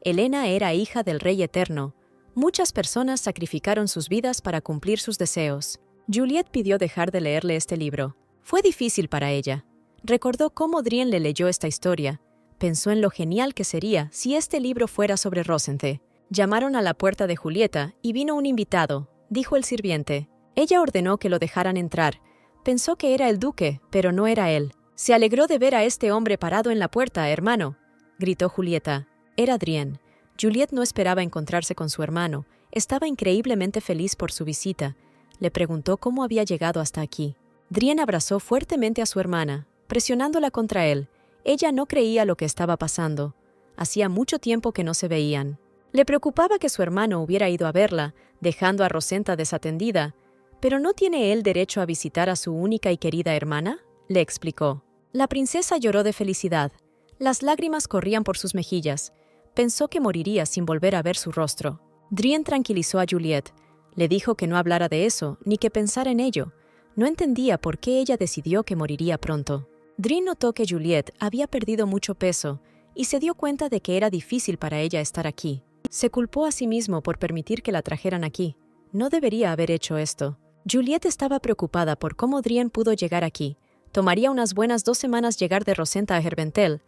Speaker 1: Helena era hija del Rey Eterno. Muchas personas sacrificaron sus vidas para cumplir sus deseos. Juliet pidió dejar de leerle este libro. Fue difícil para ella. Recordó cómo Drian le leyó esta historia. Pensó en lo genial que sería si este libro fuera sobre Rosenthe. Llamaron a la puerta de Julieta y vino un invitado, dijo el sirviente. Ella ordenó que lo dejaran entrar. Pensó que era el duque, pero no era él. «Se alegró de ver a este hombre parado en la puerta, hermano», gritó Julieta. Era Drian. Juliet no esperaba encontrarse con su hermano. Estaba increíblemente feliz por su visita. Le preguntó cómo había llegado hasta aquí. Drian abrazó fuertemente a su hermana, presionándola contra él. Ella no creía lo que estaba pasando. Hacía mucho tiempo que no se veían. Le preocupaba que su hermano hubiera ido a verla, dejando a Rosenta desatendida. ¿Pero no tiene él derecho a visitar a su única y querida hermana?, le explicó. La princesa lloró de felicidad. Las lágrimas corrían por sus mejillas. Pensó que moriría sin volver a ver su rostro. Drian tranquilizó a Juliet. Le dijo que no hablara de eso, ni que pensara en ello. No entendía por qué ella decidió que moriría pronto. Drian notó que Juliet había perdido mucho peso y se dio cuenta de que era difícil para ella estar aquí. Se culpó a sí mismo por permitir que la trajeran aquí. No debería haber hecho esto. Juliet estaba preocupada por cómo Drian pudo llegar aquí. Tomaría unas buenas 2 semanas llegar de Rosenta a Herventel.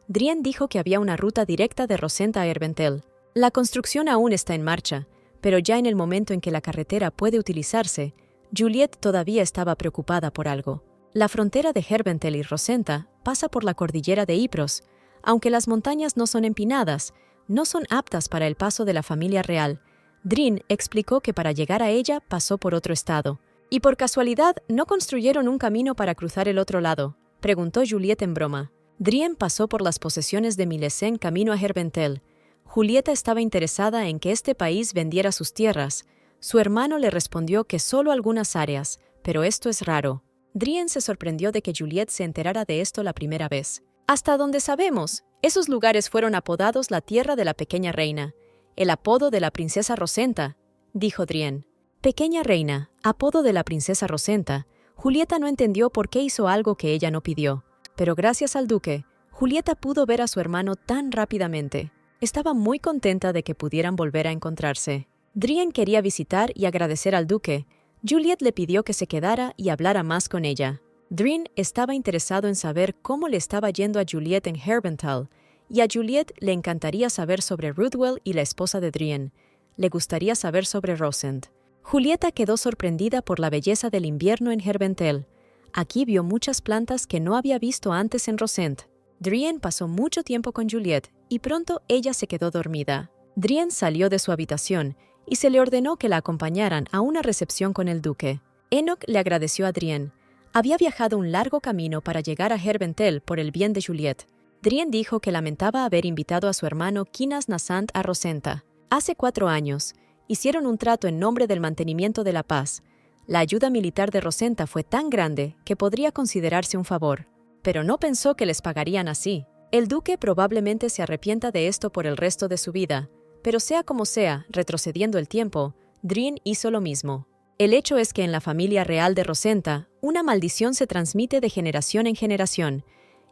Speaker 1: Drian dijo que había una ruta directa de Rosenta a Herventel. La construcción aún está en marcha, pero ya en el momento en que la carretera puede utilizarse, Juliet todavía estaba preocupada por algo. La frontera de Herventel y Rosenta pasa por la cordillera de Ypres. Aunque las montañas no son empinadas, no son aptas para el paso de la familia real. Drian explicó que para llegar a ella pasó por otro estado. ¿Y por casualidad no construyeron un camino para cruzar el otro lado?, preguntó Juliet en broma. Drien pasó por las posesiones de Milesén camino a Herventel. Julieta estaba interesada en que este país vendiera sus tierras. Su hermano le respondió que solo algunas áreas, pero esto es raro. Drien se sorprendió de que Juliette se enterara de esto la primera vez. Hasta donde sabemos, esos lugares fueron apodados la tierra de la pequeña reina, el apodo de la princesa Rosenta, dijo Drien. Pequeña reina, apodo de la princesa Rosenta. Julieta no entendió por qué hizo algo que ella no pidió. Pero gracias al duque, Julieta pudo ver a su hermano tan rápidamente. Estaba muy contenta de que pudieran volver a encontrarse. Drien quería visitar y agradecer al duque. Juliette le pidió que se quedara y hablara más con ella. Drien estaba interesado en saber cómo le estaba yendo a Juliette en Hervental, y a Juliette le encantaría saber sobre Ruthwell y la esposa de Drien. Le gustaría saber sobre Rosent. Julieta quedó sorprendida por la belleza del invierno en Herventel. Aquí vio muchas plantas que no había visto antes en Rosent. Drien pasó mucho tiempo con Juliette y pronto ella se quedó dormida. Drien salió de su habitación y se le ordenó que la acompañaran a una recepción con el duque. Enoch le agradeció a Drien. Había viajado un largo camino para llegar a Herventel por el bien de Juliette. Drien dijo que lamentaba haber invitado a su hermano Kinas Nasant a Rosenta. Hace 4 años, hicieron un trato en nombre del mantenimiento de la paz. La ayuda militar de Rosenta fue tan grande que podría considerarse un favor. Pero no pensó que les pagarían así. El duque probablemente se arrepienta de esto por el resto de su vida, pero sea como sea, retrocediendo el tiempo, Drien hizo lo mismo. El hecho es que en la familia real de Rosenta, una maldición se transmite de generación en generación.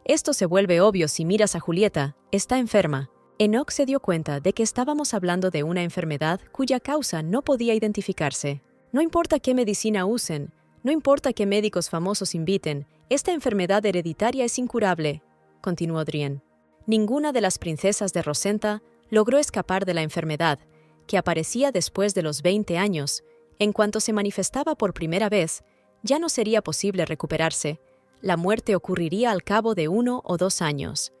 Speaker 1: Esto se vuelve obvio si miras a Julieta, está enferma. Enoch se dio cuenta de que estábamos hablando de una enfermedad cuya causa no podía identificarse. No importa qué medicina usen, no importa qué médicos famosos inviten, esta enfermedad hereditaria es incurable, continuó Drien. Ninguna de las princesas de Rosenta logró escapar de la enfermedad, que aparecía después de los 20 años. En cuanto se manifestaba por primera vez, ya no sería posible recuperarse. La muerte ocurriría al cabo de 1 o 2 años.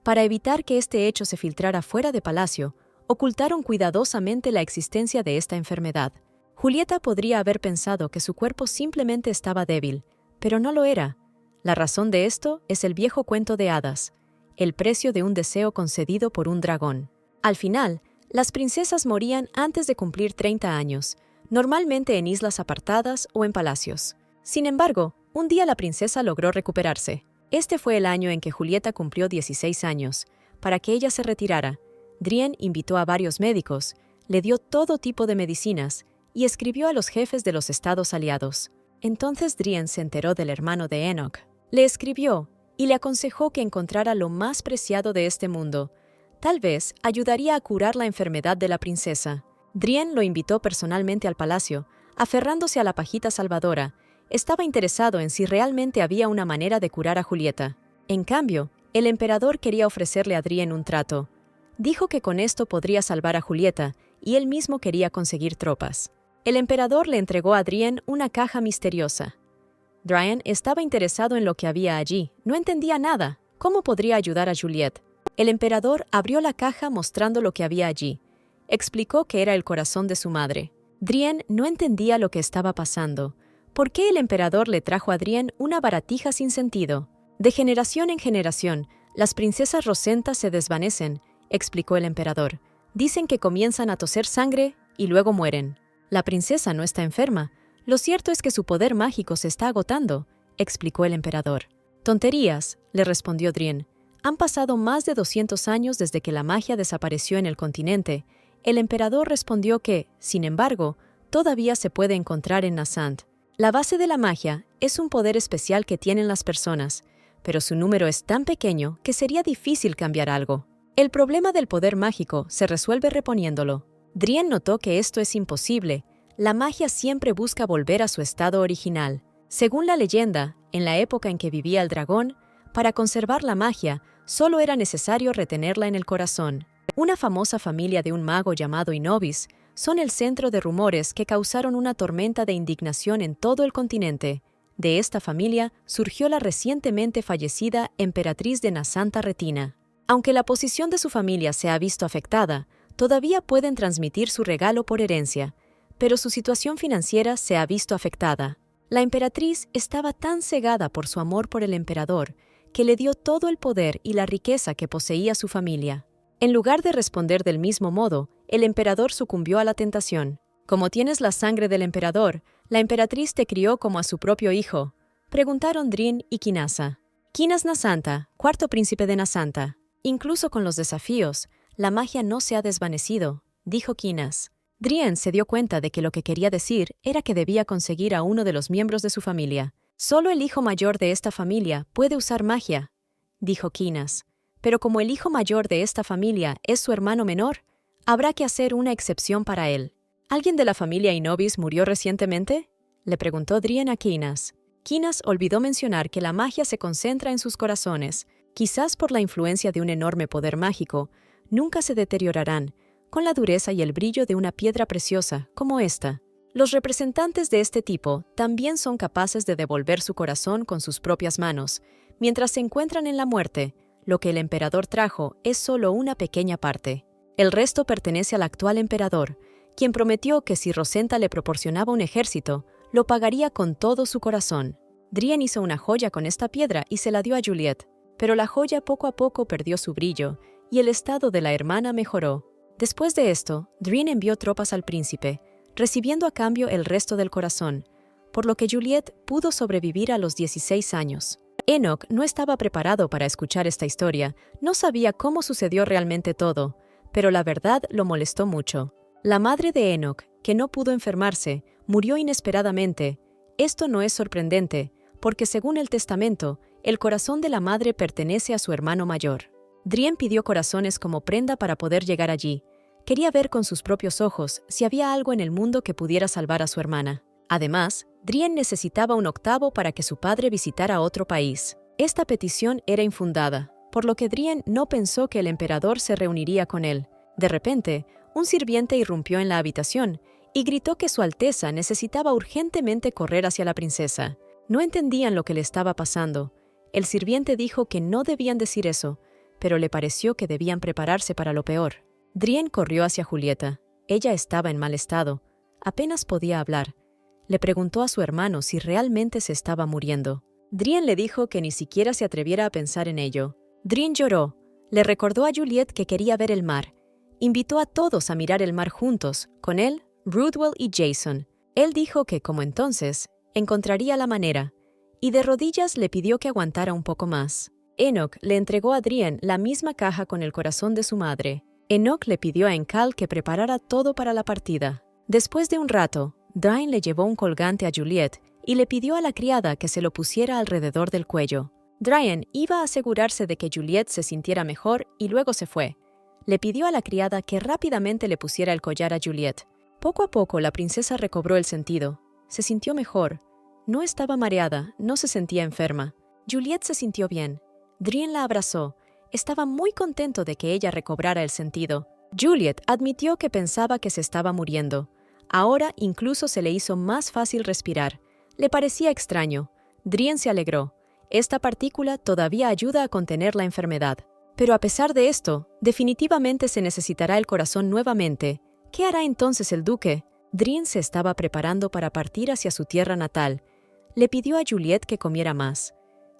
Speaker 1: Para evitar que este hecho se filtrara fuera de palacio, ocultaron cuidadosamente la existencia de esta enfermedad. Julieta podría haber pensado que su cuerpo simplemente estaba débil, pero no lo era. La razón de esto es el viejo cuento de hadas, el precio de un deseo concedido por un dragón. Al final, las princesas morían antes de cumplir 30 años, normalmente en islas apartadas o en palacios. Sin embargo, un día la princesa logró recuperarse. Este fue el año en que Julieta cumplió 16 años. Para que ella se retirara, Drien invitó a varios médicos, le dio todo tipo de medicinas y escribió a los jefes de los estados aliados. Entonces Drien se enteró del hermano de Enoch. Le escribió y le aconsejó que encontrara lo más preciado de este mundo. Tal vez ayudaría a curar la enfermedad de la princesa. Drien lo invitó personalmente al palacio, aferrándose a la pajita salvadora. Estaba interesado en si realmente había una manera de curar a Julieta. En cambio, el emperador quería ofrecerle a Drien un trato. Dijo que con esto podría salvar a Julieta, y él mismo quería conseguir tropas. El emperador le entregó a Drien una caja misteriosa. Drien estaba interesado en lo que había allí, no entendía nada. ¿Cómo podría ayudar a Juliette? El emperador abrió la caja mostrando lo que había allí. Explicó que era el corazón de su madre. Drien no entendía lo que estaba pasando. ¿Por qué el emperador le trajo a Drien una baratija sin sentido? De generación en generación, las princesas Rosenta se desvanecen, explicó el emperador. Dicen que comienzan a toser sangre y luego mueren. La princesa no está enferma. Lo cierto es que su poder mágico se está agotando, explicó el emperador. Tonterías, le respondió Drien. Han pasado más de 200 años desde que la magia desapareció en el continente. El emperador respondió que, sin embargo, todavía se puede encontrar en Nasant. La base de la magia es un poder especial que tienen las personas, pero su número es tan pequeño que sería difícil cambiar algo. El problema del poder mágico se resuelve reponiéndolo. Drien notó que esto es imposible. La magia siempre busca volver a su estado original. Según la leyenda, en la época en que vivía el dragón, para conservar la magia, solo era necesario retenerla en el corazón. Una famosa familia de un mago llamado Inobis son el centro de rumores que causaron una tormenta de indignación en todo el continente. De esta familia surgió la recientemente fallecida emperatriz de Nasanta Retina. Aunque la posición de su familia se ha visto afectada, todavía pueden transmitir su regalo por herencia, pero su situación financiera se ha visto afectada. La emperatriz estaba tan cegada por su amor por el emperador que le dio todo el poder y la riqueza que poseía su familia. En lugar de responder del mismo modo, el emperador sucumbió a la tentación. «Como tienes la sangre del emperador, la emperatriz te crió como a su propio hijo», preguntaron Drin y Kinasa. Kinas Nasanta, cuarto príncipe de Nasanta. «Incluso con los desafíos, la magia no se ha desvanecido», dijo Kinas. Drien se dio cuenta de que lo que quería decir era que debía conseguir a uno de los miembros de su familia. «Solo el hijo mayor de esta familia puede usar magia», dijo Kinas. «Pero como el hijo mayor de esta familia es su hermano menor, habrá que hacer una excepción para él». «¿Alguien de la familia Inobis murió recientemente?», le preguntó Drien a Kinas. Kinas olvidó mencionar que la magia se concentra en sus corazones. Quizás por la influencia de un enorme poder mágico, nunca se deteriorarán, con la dureza y el brillo de una piedra preciosa como esta. Los representantes de este tipo también son capaces de devolver su corazón con sus propias manos. Mientras se encuentran en la muerte, lo que el emperador trajo es solo una pequeña parte. El resto pertenece al actual emperador, quien prometió que si Rosenta le proporcionaba un ejército, lo pagaría con todo su corazón. Drien hizo una joya con esta piedra y se la dio a Juliet, pero la joya poco a poco perdió su brillo y el estado de la hermana mejoró. Después de esto, Drien envió tropas al príncipe, recibiendo a cambio el resto del corazón, por lo que Juliet pudo sobrevivir a los 16 años. Enoch no estaba preparado para escuchar esta historia, no sabía cómo sucedió realmente todo, pero la verdad lo molestó mucho. La madre de Enoch, que no pudo enfermarse, murió inesperadamente. Esto no es sorprendente, porque según el testamento, el corazón de la madre pertenece a su hermano mayor. Drien pidió corazones como prenda para poder llegar allí. Quería ver con sus propios ojos si había algo en el mundo que pudiera salvar a su hermana. Además, Drien necesitaba un octavo para que su padre visitara otro país. Esta petición era infundada, por lo que Drien no pensó que el emperador se reuniría con él. De repente, un sirviente irrumpió en la habitación y gritó que Su Alteza necesitaba urgentemente correr hacia la princesa. No entendían lo que le estaba pasando. El sirviente dijo que no debían decir eso, pero le pareció que debían prepararse para lo peor. Drien corrió hacia Julieta. Ella estaba en mal estado. Apenas podía hablar. Le preguntó a su hermano si realmente se estaba muriendo. Drien le dijo que ni siquiera se atreviera a pensar en ello. Drien lloró. Le recordó a Juliet que quería ver el mar. Invitó a todos a mirar el mar juntos, con él, Ruthwell y Jason. Él dijo que, como entonces, encontraría la manera, y de rodillas le pidió que aguantara un poco más. Enoch le entregó a Drien la misma caja con el corazón de su madre. Enoch le pidió a Encal que preparara todo para la partida. Después de un rato, Drien le llevó un colgante a Juliet y le pidió a la criada que se lo pusiera alrededor del cuello. Drien iba a asegurarse de que Juliet se sintiera mejor y luego se fue. Le pidió a la criada que rápidamente le pusiera el collar a Juliet. Poco a poco la princesa recobró el sentido. Se sintió mejor. No estaba mareada, no se sentía enferma. Juliet se sintió bien. Drien la abrazó. Estaba muy contento de que ella recobrara el sentido. Juliet admitió que pensaba que se estaba muriendo. Ahora incluso se le hizo más fácil respirar. Le parecía extraño. Drien se alegró. Esta partícula todavía ayuda a contener la enfermedad. Pero a pesar de esto, definitivamente se necesitará el corazón nuevamente. ¿Qué hará entonces el duque? Drien se estaba preparando para partir hacia su tierra natal. Le pidió a Juliet que comiera más,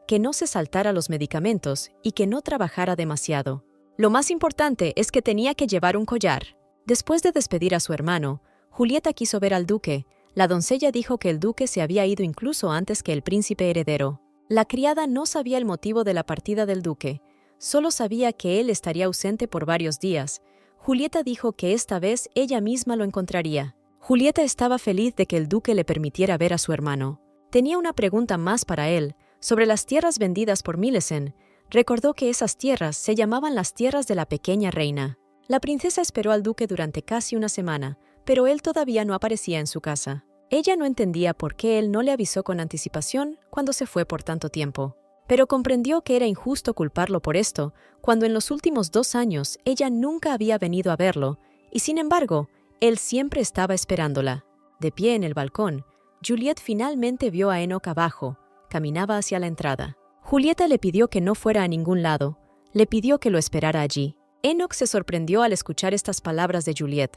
Speaker 1: que no se saltara los medicamentos y que no trabajara demasiado. Lo más importante es que tenía que llevar un collar. Después de despedir a su hermano, Julieta quiso ver al duque. La doncella dijo que el duque se había ido incluso antes que el príncipe heredero. La criada no sabía el motivo de la partida del duque, solo sabía que él estaría ausente por varios días. Julieta dijo que esta vez ella misma lo encontraría. Julieta estaba feliz de que el duque le permitiera ver a su hermano. Tenía una pregunta más para él, sobre las tierras vendidas por Millicent. Recordó que esas tierras se llamaban las tierras de la pequeña reina. La princesa esperó al duque durante casi una semana, pero él todavía no aparecía en su casa. Ella no entendía por qué él no le avisó con anticipación cuando se fue por tanto tiempo. Pero comprendió que era injusto culparlo por esto, cuando en los últimos 2 años ella nunca había venido a verlo, y sin embargo, él siempre estaba esperándola. De pie en el balcón, Juliet finalmente vio a Enoch abajo. Caminaba hacia la entrada. Julieta le pidió que no fuera a ningún lado. Le pidió que lo esperara allí. Enoch se sorprendió al escuchar estas palabras de Juliet.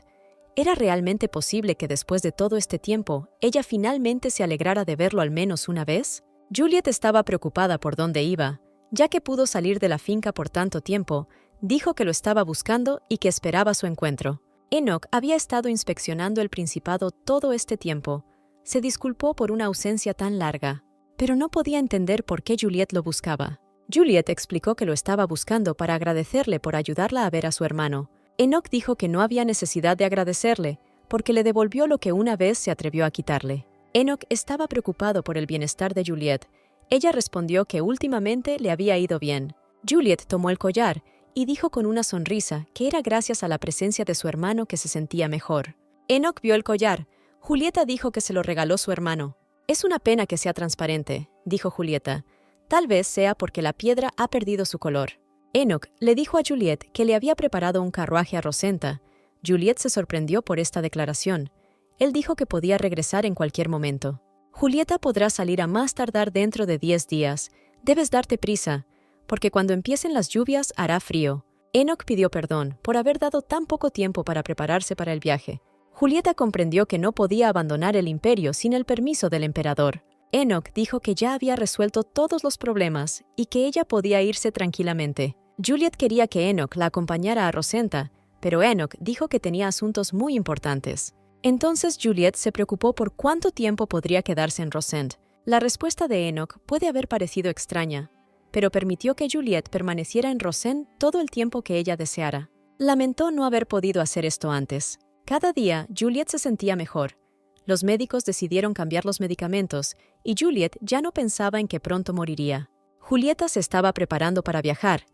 Speaker 1: ¿Era realmente posible que después de todo este tiempo, ella finalmente se alegrara de verlo al menos una vez? Juliet estaba preocupada por dónde iba. Ya que pudo salir de la finca por tanto tiempo, dijo que lo estaba buscando y que esperaba su encuentro. Enoch había estado inspeccionando el principado todo este tiempo. Se disculpó por una ausencia tan larga, pero no podía entender por qué Juliet lo buscaba. Juliet explicó que lo estaba buscando para agradecerle por ayudarla a ver a su hermano. Enoch dijo que no había necesidad de agradecerle, porque le devolvió lo que una vez se atrevió a quitarle. Enoch estaba preocupado por el bienestar de Juliet. Ella respondió que últimamente le había ido bien. Juliet tomó el collar y dijo con una sonrisa que era gracias a la presencia de su hermano que se sentía mejor. Enoch vio el collar. Julieta dijo que se lo regaló su hermano. «Es una pena que sea transparente», dijo Julieta. «Tal vez sea porque la piedra ha perdido su color». Enoch le dijo a Juliet que le había preparado un carruaje a Rosenta. Juliet se sorprendió por esta declaración. Él dijo que podía regresar en cualquier momento. «Julieta podrá salir a más tardar dentro de 10 días. Debes darte prisa, porque cuando empiecen las lluvias hará frío». Enoch pidió perdón por haber dado tan poco tiempo para prepararse para el viaje. Julieta comprendió que no podía abandonar el imperio sin el permiso del emperador. Enoch dijo que ya había resuelto todos los problemas y que ella podía irse tranquilamente. Juliet quería que Enoch la acompañara a Rosenta, pero Enoch dijo que tenía asuntos muy importantes. Entonces Juliet se preocupó por cuánto tiempo podría quedarse en Rosent. La respuesta de Enoch puede haber parecido extraña, pero permitió que Juliet permaneciera en Rosent todo el tiempo que ella deseara. Lamentó no haber podido hacer esto antes. Cada día, Juliet se sentía mejor. Los médicos decidieron cambiar los medicamentos y Juliet ya no pensaba en que pronto moriría. Julieta se estaba preparando para viajar.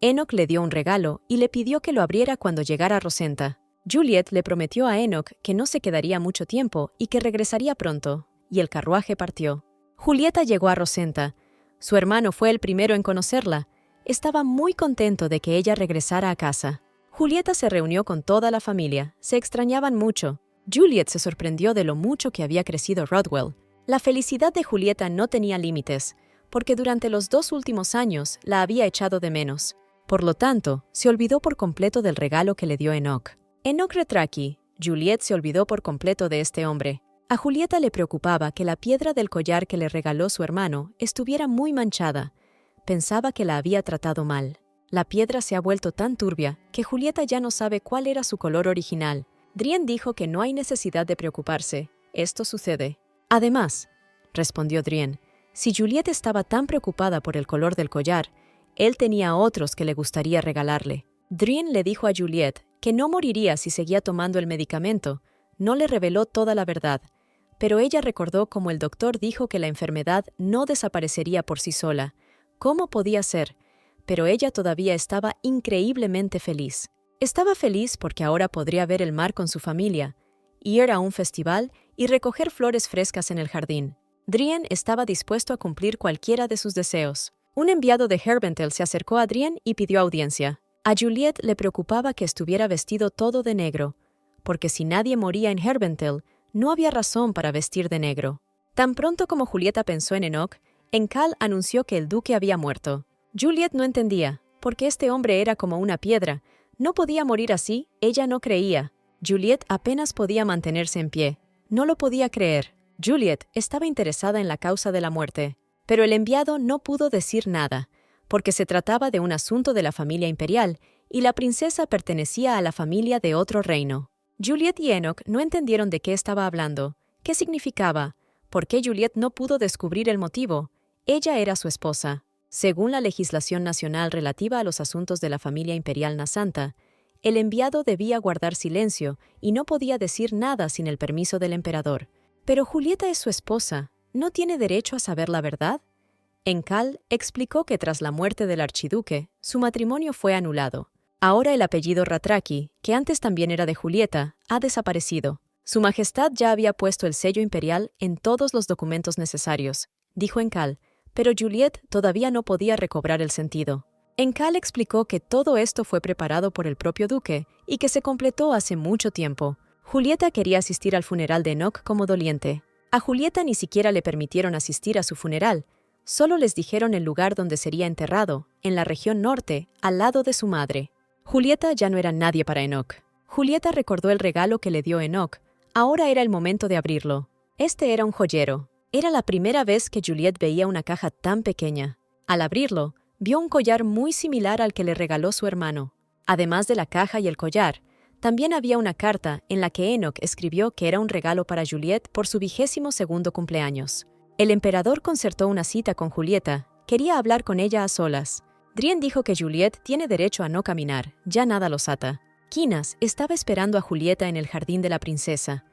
Speaker 1: Enoch le dio un regalo y le pidió que lo abriera cuando llegara a Rosenta. Juliet le prometió a Enoch que no se quedaría mucho tiempo y que regresaría pronto, y el carruaje partió. Julieta llegó a Rosenta. Su hermano fue el primero en conocerla. Estaba muy contento de que ella regresara a casa. Julieta se reunió con toda la familia. Se extrañaban mucho. Juliet se sorprendió de lo mucho que había crecido Rodwell. La felicidad de Julieta no tenía límites, porque durante los 2 últimos años la había echado de menos. Por lo tanto, se olvidó por completo del regalo que le dio Enoch. Enoch Retraki, Juliet se olvidó por completo de este hombre. A Julieta le preocupaba que la piedra del collar que le regaló su hermano estuviera muy manchada. Pensaba que la había tratado mal. La piedra se ha vuelto tan turbia que Julieta ya no sabe cuál era su color original. Drien dijo que no hay necesidad de preocuparse. Esto sucede. Además, respondió Drien, si Juliet estaba tan preocupada por el color del collar, él tenía otros que le gustaría regalarle. Drien le dijo a Juliet que no moriría si seguía tomando el medicamento. No le reveló toda la verdad, pero ella recordó cómo el doctor dijo que la enfermedad no desaparecería por sí sola. ¿Cómo podía ser? Pero ella todavía estaba increíblemente feliz. Estaba feliz porque ahora podría ver el mar con su familia, ir a un festival y recoger flores frescas en el jardín. Drien estaba dispuesto a cumplir cualquiera de sus deseos. Un enviado de Herbentel se acercó a Drien y pidió audiencia. A Juliet le preocupaba que estuviera vestido todo de negro, porque si nadie moría en Herbentel, no había razón para vestir de negro. Tan pronto como Julieta pensó en Enoch, Encal anunció que el duque había muerto. Juliet no entendía, porque este hombre era como una piedra. No podía morir así, ella no creía. Juliet apenas podía mantenerse en pie. No lo podía creer. Juliet estaba interesada en la causa de la muerte, pero el enviado no pudo decir nada, porque se trataba de un asunto de la familia imperial y la princesa pertenecía a la familia de otro reino. Juliet y Enoch no entendieron de qué estaba hablando, qué significaba, por qué Juliet no pudo descubrir el motivo. Ella era su esposa. Según la legislación nacional relativa a los asuntos de la familia imperial Nasanta, el enviado debía guardar silencio y no podía decir nada sin el permiso del emperador. Pero Julieta es su esposa. ¿No tiene derecho a saber la verdad? Encal explicó que tras la muerte del archiduque, su matrimonio fue anulado. Ahora el apellido Ratraki, que antes también era de Julieta, ha desaparecido. Su Majestad ya había puesto el sello imperial en todos los documentos necesarios, dijo Encal, pero Juliet todavía no podía recobrar el sentido. Encal explicó que todo esto fue preparado por el propio duque y que se completó hace mucho tiempo. Julieta quería asistir al funeral de Enoch como doliente. A Julieta ni siquiera le permitieron asistir a su funeral. Solo les dijeron el lugar donde sería enterrado, en la región norte, al lado de su madre. Julieta ya no era nadie para Enoch. Julieta recordó el regalo que le dio Enoch. Ahora era el momento de abrirlo. Este era un joyero. Era la primera vez que Juliet veía una caja tan pequeña. Al abrirlo, vio un collar muy similar al que le regaló su hermano. Además de la caja y el collar, también había una carta en la que Enoch escribió que era un regalo para Juliette por su 22º cumpleaños. El emperador concertó una cita con Julieta. Quería hablar con ella a solas. Drien dijo que Juliette tiene derecho a no caminar, ya nada los ata. Quinas estaba esperando a Julieta en el jardín de la princesa.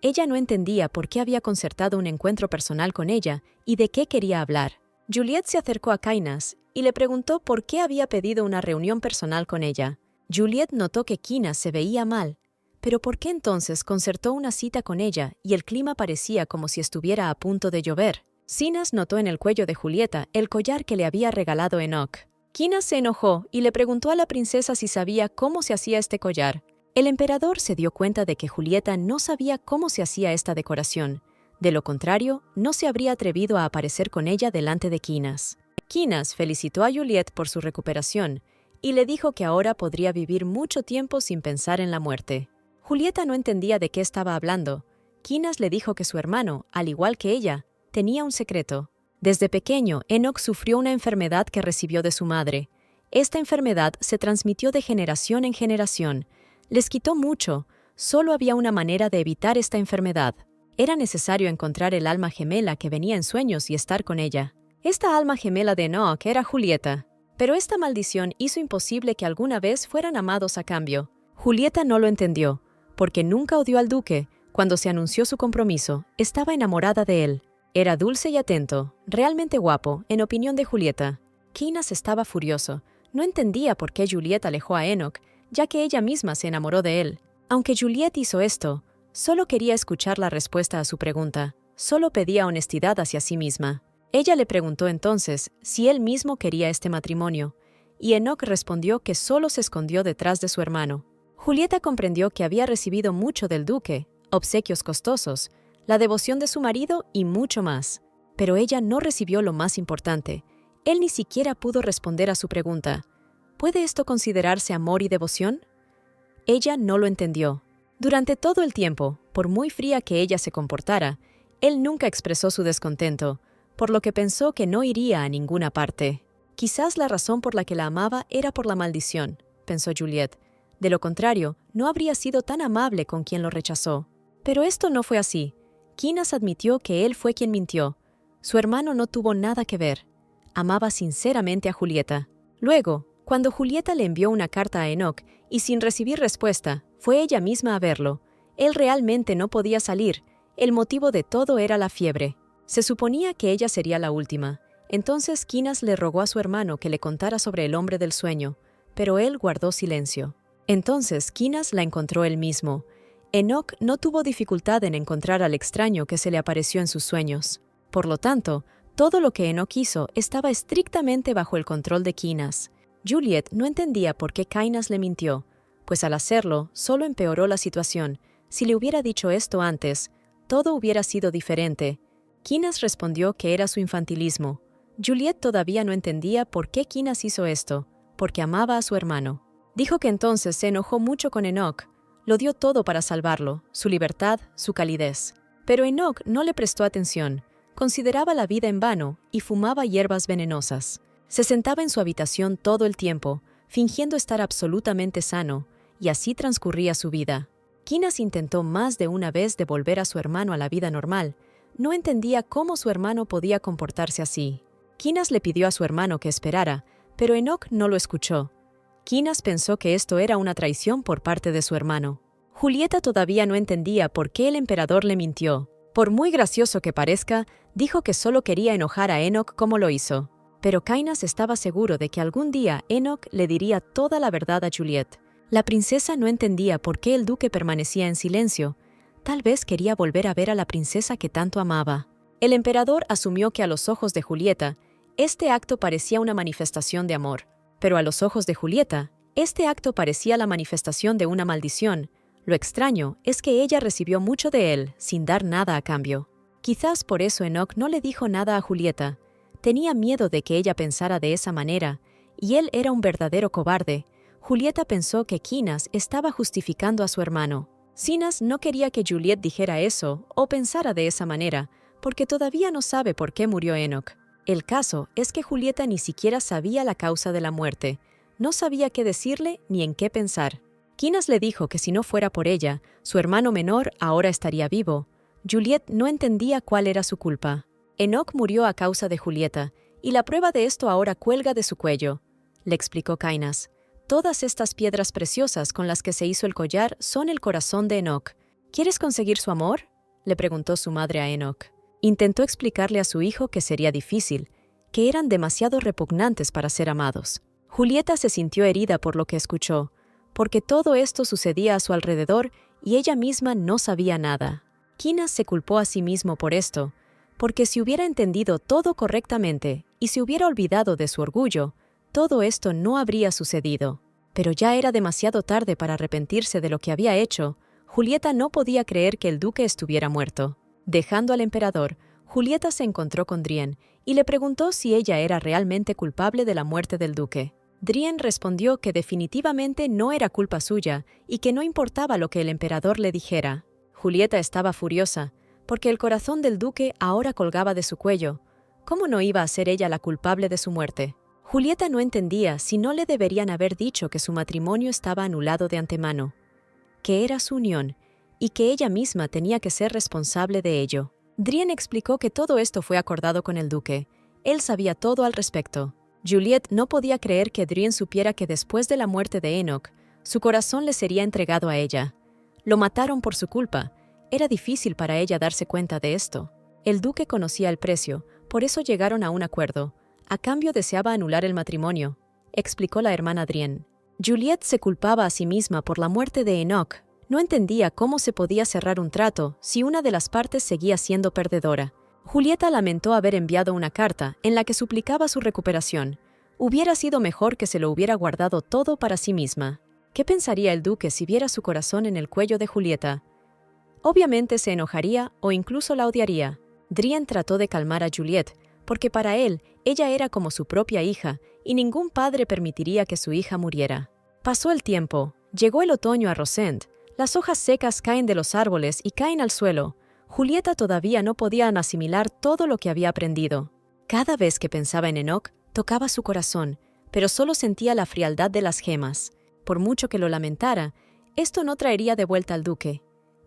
Speaker 1: Ella no entendía por qué había concertado un encuentro personal con ella y de qué quería hablar. Juliette se acercó a Quinas y le preguntó por qué había pedido una reunión personal con ella. Juliette notó que Quinas se veía mal, pero ¿por qué entonces concertó una cita con ella y el clima parecía como si estuviera a punto de llover? Quinas notó en el cuello de Julieta el collar que le había regalado Enoch. Quinas se enojó y le preguntó a la princesa si sabía cómo se hacía este collar. El emperador se dio cuenta de que Julieta no sabía cómo se hacía esta decoración. De lo contrario, no se habría atrevido a aparecer con ella delante de Quinas. Quinas felicitó a Juliette por su recuperación y le dijo que ahora podría vivir mucho tiempo sin pensar en la muerte. Julieta no entendía de qué estaba hablando. Quinas le dijo que su hermano, al igual que ella, tenía un secreto. Desde pequeño, Enoch sufrió una enfermedad que recibió de su madre. Esta enfermedad se transmitió de generación en generación. Les quitó mucho. Solo había una manera de evitar esta enfermedad. Era necesario encontrar el alma gemela que venía en sueños y estar con ella. Esta alma gemela de Enoch era Julieta. Pero esta maldición hizo imposible que alguna vez fueran amados a cambio. Julieta no lo entendió, porque nunca odió al duque. Cuando se anunció su compromiso, estaba enamorada de él. Era dulce y atento, realmente guapo, en opinión de Julieta. Quinas estaba furioso. No entendía por qué Julieta alejó a Enoch, ya que ella misma se enamoró de él. Aunque Juliette hizo esto, solo quería escuchar la respuesta a su pregunta. Solo pedía honestidad hacia sí misma. Ella le preguntó entonces si él mismo quería este matrimonio, y Enoch respondió que solo se escondió detrás de su hermano. Julieta comprendió que había recibido mucho del duque, obsequios costosos, la devoción de su marido y mucho más. Pero ella no recibió lo más importante. Él ni siquiera pudo responder a su pregunta. ¿Puede esto considerarse amor y devoción? Ella no lo entendió. Durante todo el tiempo, por muy fría que ella se comportara, él nunca expresó su descontento, por lo que pensó que no iría a ninguna parte. Quizás la razón por la que la amaba era por la maldición, pensó Juliette. De lo contrario, no habría sido tan amable con quien lo rechazó. Pero esto no fue así. Quinas admitió que él fue quien mintió. Su hermano no tuvo nada que ver. Amaba sinceramente a Julieta. Luego, cuando Julieta le envió una carta a Enoch y sin recibir respuesta, fue ella misma a verlo. Él realmente no podía salir. El motivo de todo era la fiebre. Se suponía que ella sería la última. Entonces Quinas le rogó a su hermano que le contara sobre el hombre del sueño, pero él guardó silencio. Entonces Quinas la encontró él mismo. Enoch no tuvo dificultad en encontrar al extraño que se le apareció en sus sueños. Por lo tanto, todo lo que Enoch hizo estaba estrictamente bajo el control de Quinas. Juliette no entendía por qué Quinas le mintió, pues al hacerlo solo empeoró la situación. Si le hubiera dicho esto antes, todo hubiera sido diferente. Quinas respondió que era su infantilismo. Juliette todavía no entendía por qué Quinas hizo esto, porque amaba a su hermano. Dijo que entonces se enojó mucho con Enoch. Lo dio todo para salvarlo, su libertad, su calidez. Pero Enoch no le prestó atención. Consideraba la vida en vano y fumaba hierbas venenosas. Se sentaba en su habitación todo el tiempo, fingiendo estar absolutamente sano, y así transcurría su vida. Quinas intentó más de una vez devolver a su hermano a la vida normal. No entendía cómo su hermano podía comportarse así. Quinas le pidió a su hermano que esperara, pero Enoch no lo escuchó. Quinas pensó que esto era una traición por parte de su hermano. Julieta todavía no entendía por qué el emperador le mintió. Por muy gracioso que parezca, dijo que solo quería enojar a Enoch como lo hizo. Pero Quinas estaba seguro de que algún día Enoch le diría toda la verdad a Juliette. La princesa no entendía por qué el duque permanecía en silencio. Tal vez quería volver a ver a la princesa que tanto amaba. El emperador asumió que a los ojos de Julieta, este acto parecía una manifestación de amor. Pero a los ojos de Julieta, este acto parecía la manifestación de una maldición. Lo extraño es que ella recibió mucho de él, sin dar nada a cambio. Quizás por eso Enoch no le dijo nada a Julieta. Tenía miedo de que ella pensara de esa manera, y él era un verdadero cobarde. Julieta pensó que Quinas estaba justificando a su hermano. Quinas no quería que Juliette dijera eso o pensara de esa manera, porque todavía no sabe por qué murió Enoch. El caso es que Julieta ni siquiera sabía la causa de la muerte, no sabía qué decirle ni en qué pensar. Quinas le dijo que si no fuera por ella, su hermano menor ahora estaría vivo. Juliette no entendía cuál era su culpa. Enoch murió a causa de Julieta, y la prueba de esto ahora cuelga de su cuello, le explicó Kainas. Todas estas piedras preciosas con las que se hizo el collar son el corazón de Enoch. ¿Quieres conseguir su amor?, le preguntó su madre a Enoch. Intentó explicarle a su hijo que sería difícil, que eran demasiado repugnantes para ser amados. Julieta se sintió herida por lo que escuchó, porque todo esto sucedía a su alrededor y ella misma no sabía nada. Quinas se culpó a sí mismo por esto, porque si hubiera entendido todo correctamente y se hubiera olvidado de su orgullo, todo esto no habría sucedido. Pero ya era demasiado tarde para arrepentirse de lo que había hecho. Julieta no podía creer que el duque estuviera muerto. Dejando al emperador, Julieta se encontró con Drien y le preguntó si ella era realmente culpable de la muerte del duque. Drien respondió que definitivamente no era culpa suya y que no importaba lo que el emperador le dijera. Julieta estaba furiosa, porque el corazón del duque ahora colgaba de su cuello. ¿Cómo no iba a ser ella la culpable de su muerte? Julieta no entendía si no le deberían haber dicho que su matrimonio estaba anulado de antemano, que era su unión, y que ella misma tenía que ser responsable de ello. Drien explicó que todo esto fue acordado con el duque. Él sabía todo al respecto. Juliette no podía creer que Drien supiera que después de la muerte de Enoch, su corazón le sería entregado a ella. Lo mataron por su culpa. Era difícil para ella darse cuenta de esto. El duque conocía el precio, por eso llegaron a un acuerdo. A cambio deseaba anular el matrimonio, explicó la hermana Drien. Juliette se culpaba a sí misma por la muerte de Enoch. No entendía cómo se podía cerrar un trato si una de las partes seguía siendo perdedora. Julieta lamentó haber enviado una carta en la que suplicaba su recuperación. Hubiera sido mejor que se lo hubiera guardado todo para sí misma. ¿Qué pensaría el duque si viera su corazón en el cuello de Julieta? Obviamente se enojaría o incluso la odiaría. Drien trató de calmar a Juliette, porque para él, ella era como su propia hija, y ningún padre permitiría que su hija muriera. Pasó el tiempo, llegó el otoño a Rosent, las hojas secas caen de los árboles y caen al suelo. Julieta todavía no podía asimilar todo lo que había aprendido. Cada vez que pensaba en Enoch, tocaba su corazón, pero solo sentía la frialdad de las gemas. Por mucho que lo lamentara, esto no traería de vuelta al duque.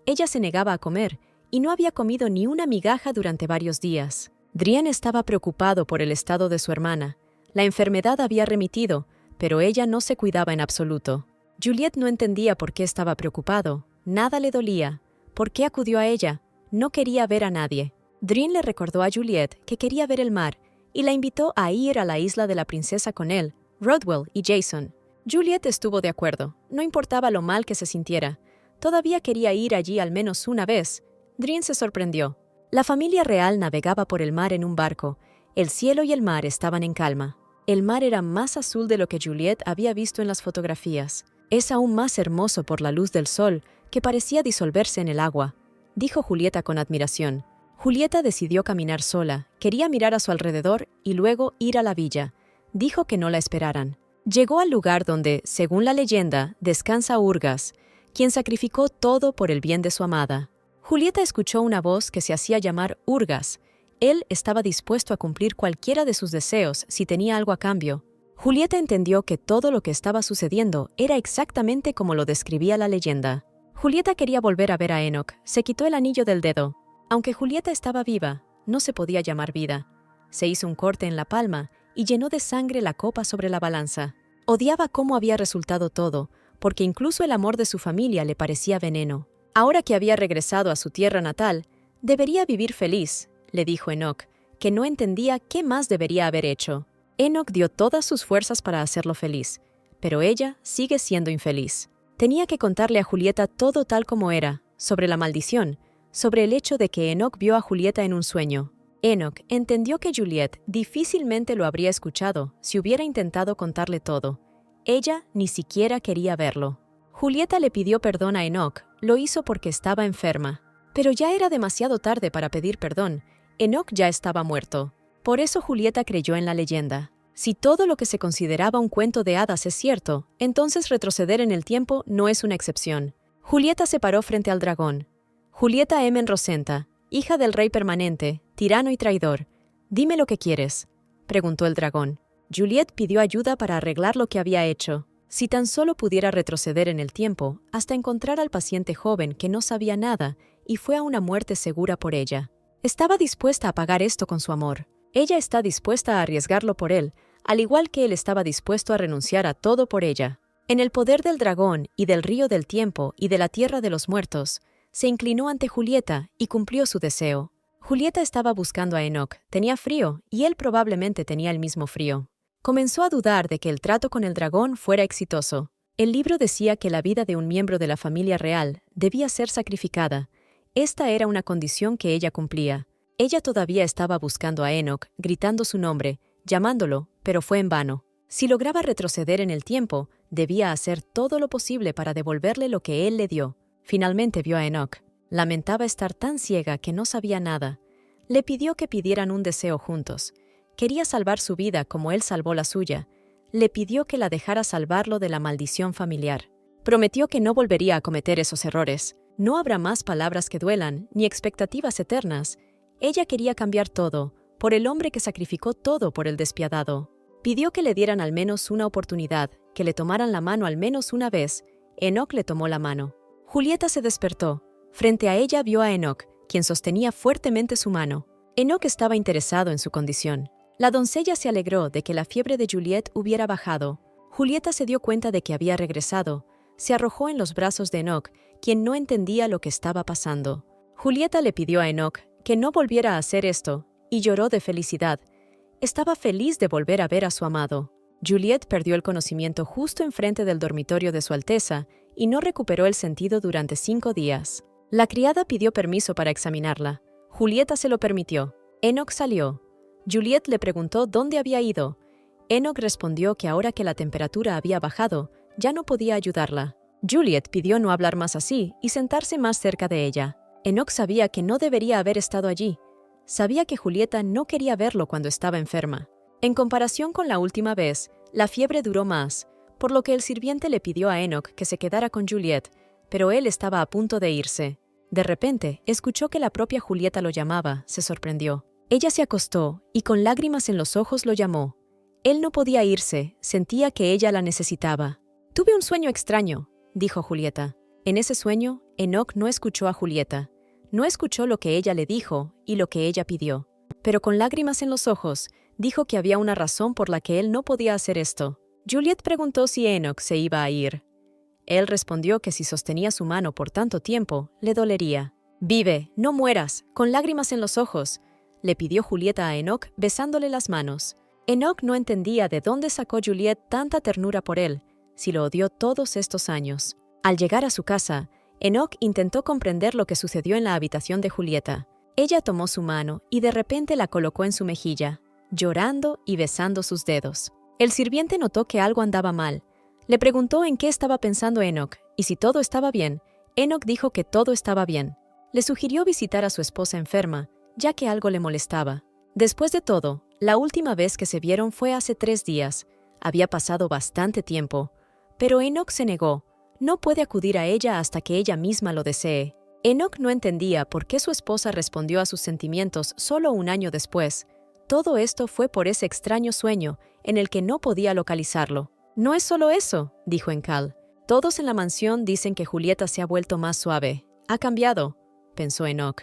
Speaker 1: Ella se negaba a comer, y no había comido ni una migaja durante varios días. Drien estaba preocupado por el estado de su hermana. La enfermedad había remitido, pero ella no se cuidaba en absoluto. Juliette no entendía por qué estaba preocupado. Nada le dolía. ¿Por qué acudió a ella? No quería ver a nadie. Drien le recordó a Juliette que quería ver el mar y la invitó a ir a la isla de la princesa con él, Rodwell y Jason. Juliette estuvo de acuerdo. No importaba lo mal que se sintiera. Todavía quería ir allí al menos una vez. Drien se sorprendió. La familia real navegaba por el mar en un barco. El cielo y el mar estaban en calma. El mar era más azul de lo que Juliette había visto en las fotografías. Es aún más hermoso por la luz del sol, que parecía disolverse en el agua, dijo Julieta con admiración. Julieta decidió caminar sola, quería mirar a su alrededor y luego ir a la villa. Dijo que no la esperaran. Llegó al lugar donde, según la leyenda, descansa Urgas, quien sacrificó todo por el bien de su amada. Julieta escuchó una voz que se hacía llamar Urgas. Él estaba dispuesto a cumplir cualquiera de sus deseos si tenía algo a cambio. Julieta entendió que todo lo que estaba sucediendo era exactamente como lo describía la leyenda. Julieta quería volver a ver a Enoch. Se quitó el anillo del dedo. Aunque Julieta estaba viva, no se podía llamar vida. Se hizo un corte en la palma y llenó de sangre la copa sobre la balanza. Odiaba cómo había resultado todo, porque incluso el amor de su familia le parecía veneno. Ahora que había regresado a su tierra natal, debería vivir feliz, le dijo Enoch, que no entendía qué más debería haber hecho. Enoch dio todas sus fuerzas para hacerlo feliz, pero ella sigue siendo infeliz. Tenía que contarle a Julieta todo tal como era, sobre la maldición, sobre el hecho de que Enoch vio a Julieta en un sueño. Enoch entendió que Juliette difícilmente lo habría escuchado si hubiera intentado contarle todo. Ella ni siquiera quería verlo. Julieta le pidió perdón a Enoch, lo hizo porque estaba enferma. Pero ya era demasiado tarde para pedir perdón. Enoch ya estaba muerto. Por eso Julieta creyó en la leyenda. Si todo lo que se consideraba un cuento de hadas es cierto, entonces retroceder en el tiempo no es una excepción. Julieta se paró frente al dragón. Julieta Emen Rosenta, hija del rey permanente, tirano y traidor. Dime lo que quieres. preguntó el dragón. Juliet pidió ayuda para arreglar lo que había hecho. Si tan solo pudiera retroceder en el tiempo, hasta encontrar al paciente joven que no sabía nada y fue a una muerte segura por ella. Estaba dispuesta a pagar esto con su amor. Ella está dispuesta a arriesgarlo por él, al igual que él estaba dispuesto a renunciar a todo por ella. En el poder del dragón y del río del tiempo y de la tierra de los muertos, se inclinó ante Julieta y cumplió su deseo. Julieta estaba buscando a Enoch, tenía frío y él probablemente tenía el mismo frío. Comenzó a dudar de que el trato con el dragón fuera exitoso. El libro decía que la vida de un miembro de la familia real debía ser sacrificada. Esta era una condición que ella cumplía. Ella todavía estaba buscando a Enoch, gritando su nombre, llamándolo, pero fue en vano. Si lograba retroceder en el tiempo, debía hacer todo lo posible para devolverle lo que él le dio. Finalmente vio a Enoch. Lamentaba estar tan ciega que no sabía nada. Le pidió que pidieran un deseo juntos. Quería salvar su vida como él salvó la suya. Le pidió que la dejara salvarlo de la maldición familiar. Prometió que no volvería a cometer esos errores. No habrá más palabras que duelan, ni expectativas eternas. Ella quería cambiar todo, por el hombre que sacrificó todo por el despiadado. Pidió que le dieran al menos una oportunidad, que le tomaran la mano al menos una vez. Enoch le tomó la mano. Julieta se despertó. Frente a ella vio a Enoch, quien sostenía fuertemente su mano. Enoch estaba interesado en su condición. La doncella se alegró de que la fiebre de Juliet hubiera bajado. Julieta se dio cuenta de que había regresado. Se arrojó en los brazos de Enoch, quien no entendía lo que estaba pasando. Julieta le pidió a Enoch que no volviera a hacer esto, y lloró de felicidad. Estaba feliz de volver a ver a su amado. Juliet perdió el conocimiento justo enfrente del dormitorio de Su Alteza y no recuperó el sentido durante 5 días. La criada pidió permiso para examinarla. Julieta se lo permitió. Enoch salió. Juliet le preguntó dónde había ido. Enoch respondió que ahora que la temperatura había bajado, ya no podía ayudarla. Juliet pidió no hablar más así y sentarse más cerca de ella. Enoch sabía que no debería haber estado allí. Sabía que Julieta no quería verlo cuando estaba enferma. En comparación con la última vez, la fiebre duró más, por lo que el sirviente le pidió a Enoch que se quedara con Juliet, pero él estaba a punto de irse. De repente, escuchó que la propia Julieta lo llamaba, se sorprendió. Ella se acostó y con lágrimas en los ojos lo llamó. Él no podía irse, sentía que ella la necesitaba. «Tuve un sueño extraño», dijo Julieta. En ese sueño, Enoch no escuchó a Julieta. No escuchó lo que ella le dijo y lo que ella pidió. Pero con lágrimas en los ojos, dijo que había una razón por la que él no podía hacer esto. Juliet preguntó si Enoch se iba a ir. Él respondió que si sostenía su mano por tanto tiempo, le dolería. «Vive, no mueras», con lágrimas en los ojos, le pidió Julieta a Enoch besándole las manos. Enoch no entendía de dónde sacó Juliet tanta ternura por él, si lo odió todos estos años. Al llegar a su casa, Enoch intentó comprender lo que sucedió en la habitación de Julieta. Ella tomó su mano y de repente la colocó en su mejilla, llorando y besando sus dedos. El sirviente notó que algo andaba mal. Le preguntó en qué estaba pensando Enoch y si todo estaba bien. Enoch dijo que todo estaba bien. Le sugirió visitar a su esposa enferma, ya que algo le molestaba. Después de todo, la última vez que se vieron fue hace 3 días. Había pasado bastante tiempo. Pero Enoch se negó. No puede acudir a ella hasta que ella misma lo desee. Enoch no entendía por qué su esposa respondió a sus sentimientos solo 1 año después. Todo esto fue por ese extraño sueño en el que no podía localizarlo. «No es solo eso», dijo Encal. «Todos en la mansión dicen que Julieta se ha vuelto más suave. Ha cambiado», pensó Enoch.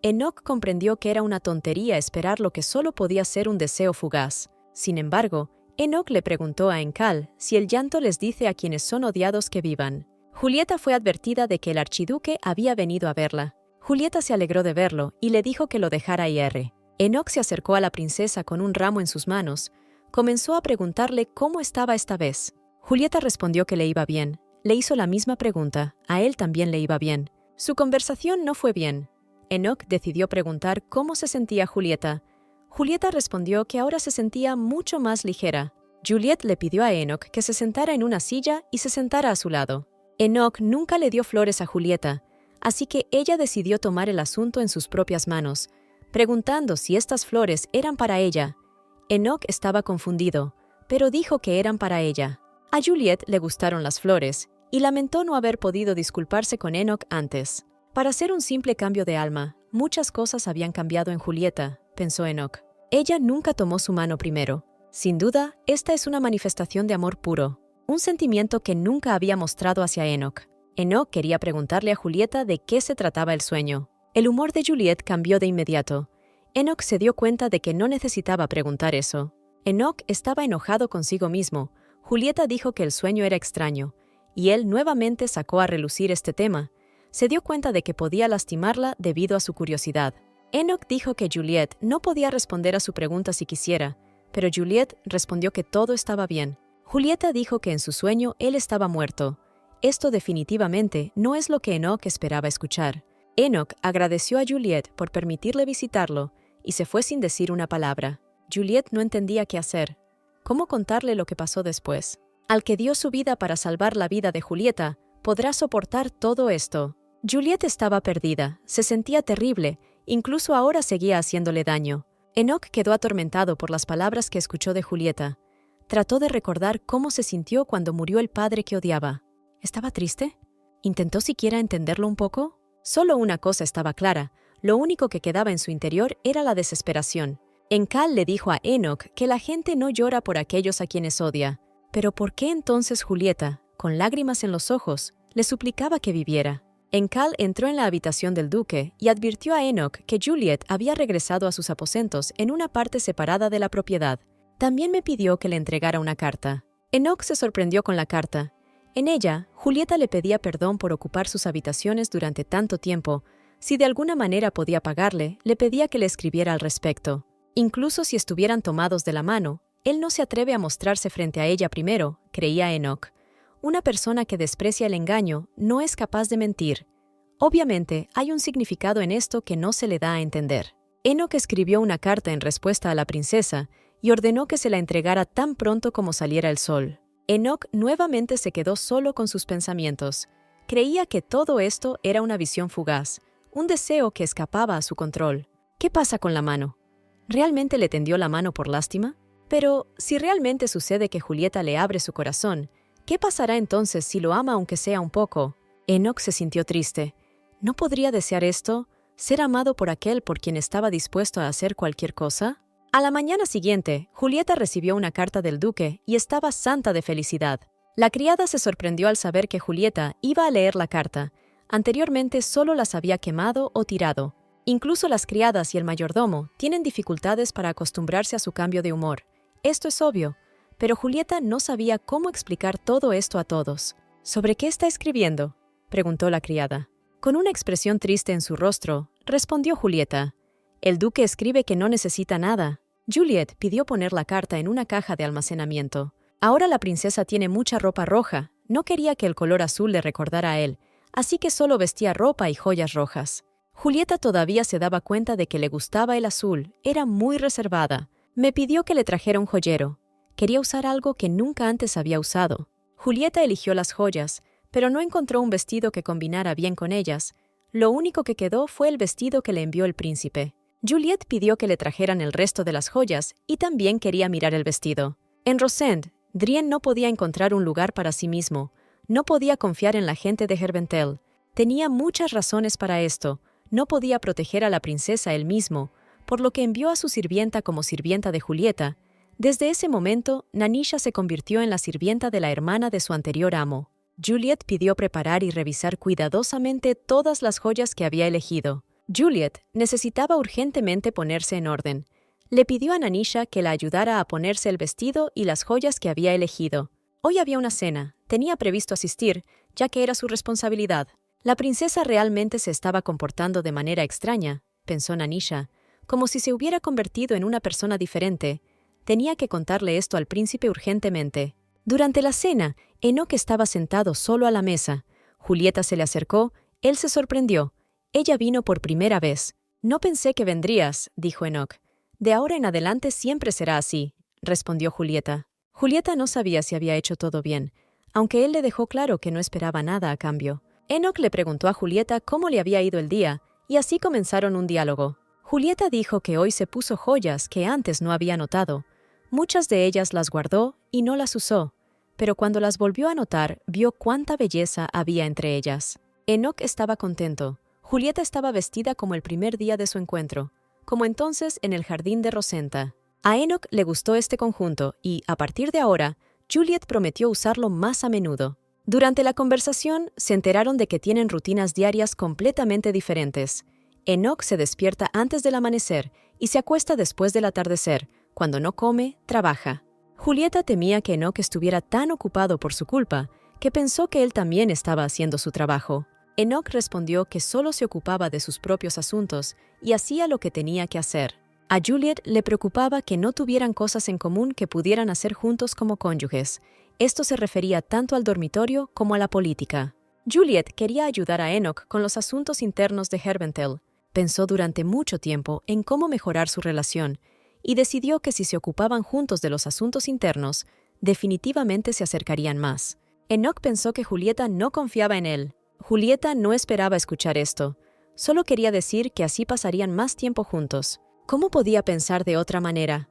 Speaker 1: Enoch comprendió que era una tontería esperar lo que solo podía ser un deseo fugaz. Sin embargo, Enoch le preguntó a Encal si el llanto les dice a quienes son odiados que vivan. Julieta fue advertida de que el archiduque había venido a verla. Julieta se alegró de verlo y le dijo que lo dejara ir. Enoch se acercó a la princesa con un ramo en sus manos. Comenzó a preguntarle cómo estaba esta vez. Julieta respondió que le iba bien. Le hizo la misma pregunta. A él también le iba bien. Su conversación no fue bien. Enoch decidió preguntar cómo se sentía Julieta. Julieta respondió que ahora se sentía mucho más ligera. Juliet le pidió a Enoch que se sentara en una silla y se sentara a su lado. Enoch nunca le dio flores a Julieta, así que ella decidió tomar el asunto en sus propias manos, preguntando si estas flores eran para ella. Enoch estaba confundido, pero dijo que eran para ella. A Juliet le gustaron las flores y lamentó no haber podido disculparse con Enoch antes. Para hacer un simple cambio de alma, muchas cosas habían cambiado en Julieta, pensó Enoch. Ella nunca tomó su mano primero. Sin duda, esta es una manifestación de amor puro, un sentimiento que nunca había mostrado hacia Enoch. Enoch quería preguntarle a Julieta de qué se trataba el sueño. El humor de Juliet cambió de inmediato. Enoch se dio cuenta de que no necesitaba preguntar eso. Enoch estaba enojado consigo mismo. Julieta dijo que el sueño era extraño, y él nuevamente sacó a relucir este tema. Se dio cuenta de que podía lastimarla debido a su curiosidad. Enoch dijo que Juliet no podía responder a su pregunta si quisiera, pero Juliet respondió que todo estaba bien. Julieta dijo que en su sueño él estaba muerto. Esto definitivamente no es lo que Enoch esperaba escuchar. Enoch agradeció a Juliet por permitirle visitarlo y se fue sin decir una palabra. Juliet no entendía qué hacer. ¿Cómo contarle lo que pasó después? Al que dio su vida para salvar la vida de Julieta, podrá soportar todo esto. Juliet estaba perdida, se sentía terrible, incluso ahora seguía haciéndole daño. Enoch quedó atormentado por las palabras que escuchó de Julieta. Trató de recordar cómo se sintió cuando murió el padre que odiaba. ¿Estaba triste? ¿Intentó siquiera entenderlo un poco? Solo una cosa estaba clara. Lo único que quedaba en su interior era la desesperación. Encal le dijo a Enoch que la gente no llora por aquellos a quienes odia. Pero ¿por qué entonces Julieta, con lágrimas en los ojos, le suplicaba que viviera? Encal entró en la habitación del duque y advirtió a Enoch que Juliet había regresado a sus aposentos en una parte separada de la propiedad. También me pidió que le entregara una carta. Enoch se sorprendió con la carta. En ella, Julieta le pedía perdón por ocupar sus habitaciones durante tanto tiempo. Si de alguna manera podía pagarle, le pedía que le escribiera al respecto. Incluso si estuvieran tomados de la mano, él no se atreve a mostrarse frente a ella primero, creía Enoch. Una persona que desprecia el engaño no es capaz de mentir. Obviamente, hay un significado en esto que no se le da a entender. Enoch escribió una carta en respuesta a la princesa y ordenó que se la entregara tan pronto como saliera el sol. Enoch nuevamente se quedó solo con sus pensamientos. Creía que todo esto era una visión fugaz, un deseo que escapaba a su control. ¿Qué pasa con la mano? ¿Realmente le tendió la mano por lástima? Pero, si realmente sucede que Julieta le abre su corazón, ¿qué pasará entonces si lo ama aunque sea un poco? Enoch se sintió triste. ¿No podría desear esto? ¿Ser amado por aquel por quien estaba dispuesto a hacer cualquier cosa? A la mañana siguiente, Julieta recibió una carta del duque y estaba santa de felicidad. La criada se sorprendió al saber que Julieta iba a leer la carta. Anteriormente solo las había quemado o tirado. Incluso las criadas y el mayordomo tienen dificultades para acostumbrarse a su cambio de humor. Esto es obvio, pero Julieta no sabía cómo explicar todo esto a todos. ¿Sobre qué está escribiendo?, preguntó la criada. Con una expresión triste en su rostro, respondió Julieta. El duque escribe que no necesita nada. Juliet pidió poner la carta en una caja de almacenamiento. Ahora la princesa tiene mucha ropa roja. No quería que el color azul le recordara a él, así que solo vestía ropa y joyas rojas. Julieta todavía se daba cuenta de que le gustaba el azul. Era muy reservada. Me pidió que le trajera un joyero. Quería usar algo que nunca antes había usado. Julieta eligió las joyas, pero no encontró un vestido que combinara bien con ellas. Lo único que quedó fue el vestido que le envió el príncipe. Juliet pidió que le trajeran el resto de las joyas y también quería mirar el vestido. En Rosend, Drien no podía encontrar un lugar para sí mismo. No podía confiar en la gente de Herventel. Tenía muchas razones para esto. No podía proteger a la princesa él mismo, por lo que envió a su sirvienta como sirvienta de Julieta. Desde ese momento, Nanisha se convirtió en la sirvienta de la hermana de su anterior amo. Juliet pidió preparar y revisar cuidadosamente todas las joyas que había elegido. Juliet necesitaba urgentemente ponerse en orden. Le pidió a Nanisha que la ayudara a ponerse el vestido y las joyas que había elegido. Hoy había una cena. Tenía previsto asistir, ya que era su responsabilidad. La princesa realmente se estaba comportando de manera extraña, pensó Nanisha, como si se hubiera convertido en una persona diferente. Tenía que contarle esto al príncipe urgentemente. Durante la cena, Enoch estaba sentado solo a la mesa. Julieta se le acercó. Él se sorprendió. Ella vino por primera vez. No pensé que vendrías, dijo Enoch. De ahora en adelante siempre será así, respondió Julieta. Julieta no sabía si había hecho todo bien, aunque él le dejó claro que no esperaba nada a cambio. Enoch le preguntó a Julieta cómo le había ido el día, y así comenzaron un diálogo. Julieta dijo que hoy se puso joyas que antes no había notado. Muchas de ellas las guardó y no las usó, pero cuando las volvió a notar, vio cuánta belleza había entre ellas. Enoch estaba contento. Julieta estaba vestida como el primer día de su encuentro. como entonces en el jardín de Rosenta. A Enoch le gustó este conjunto y, a partir de ahora, Juliet prometió usarlo más a menudo. Durante la conversación, se enteraron de que tienen rutinas diarias completamente diferentes. Enoch se despierta antes del amanecer y se acuesta después del atardecer. Cuando no come, trabaja. Julieta temía que Enoch estuviera tan ocupado por su culpa que pensó que él también estaba haciendo su trabajo. Enoch respondió que solo se ocupaba de sus propios asuntos y hacía lo que tenía que hacer. A Juliet le preocupaba que no tuvieran cosas en común que pudieran hacer juntos como cónyuges. Esto se refería tanto al dormitorio como a la política. Juliet quería ayudar a Enoch con los asuntos internos de Herventhal. Pensó durante mucho tiempo en cómo mejorar su relación y decidió que si se ocupaban juntos de los asuntos internos, definitivamente se acercarían más. Enoch pensó que Julieta no confiaba en él. Julieta no esperaba escuchar esto. Solo quería decir que así pasarían más tiempo juntos. ¿Cómo podía pensar de otra manera?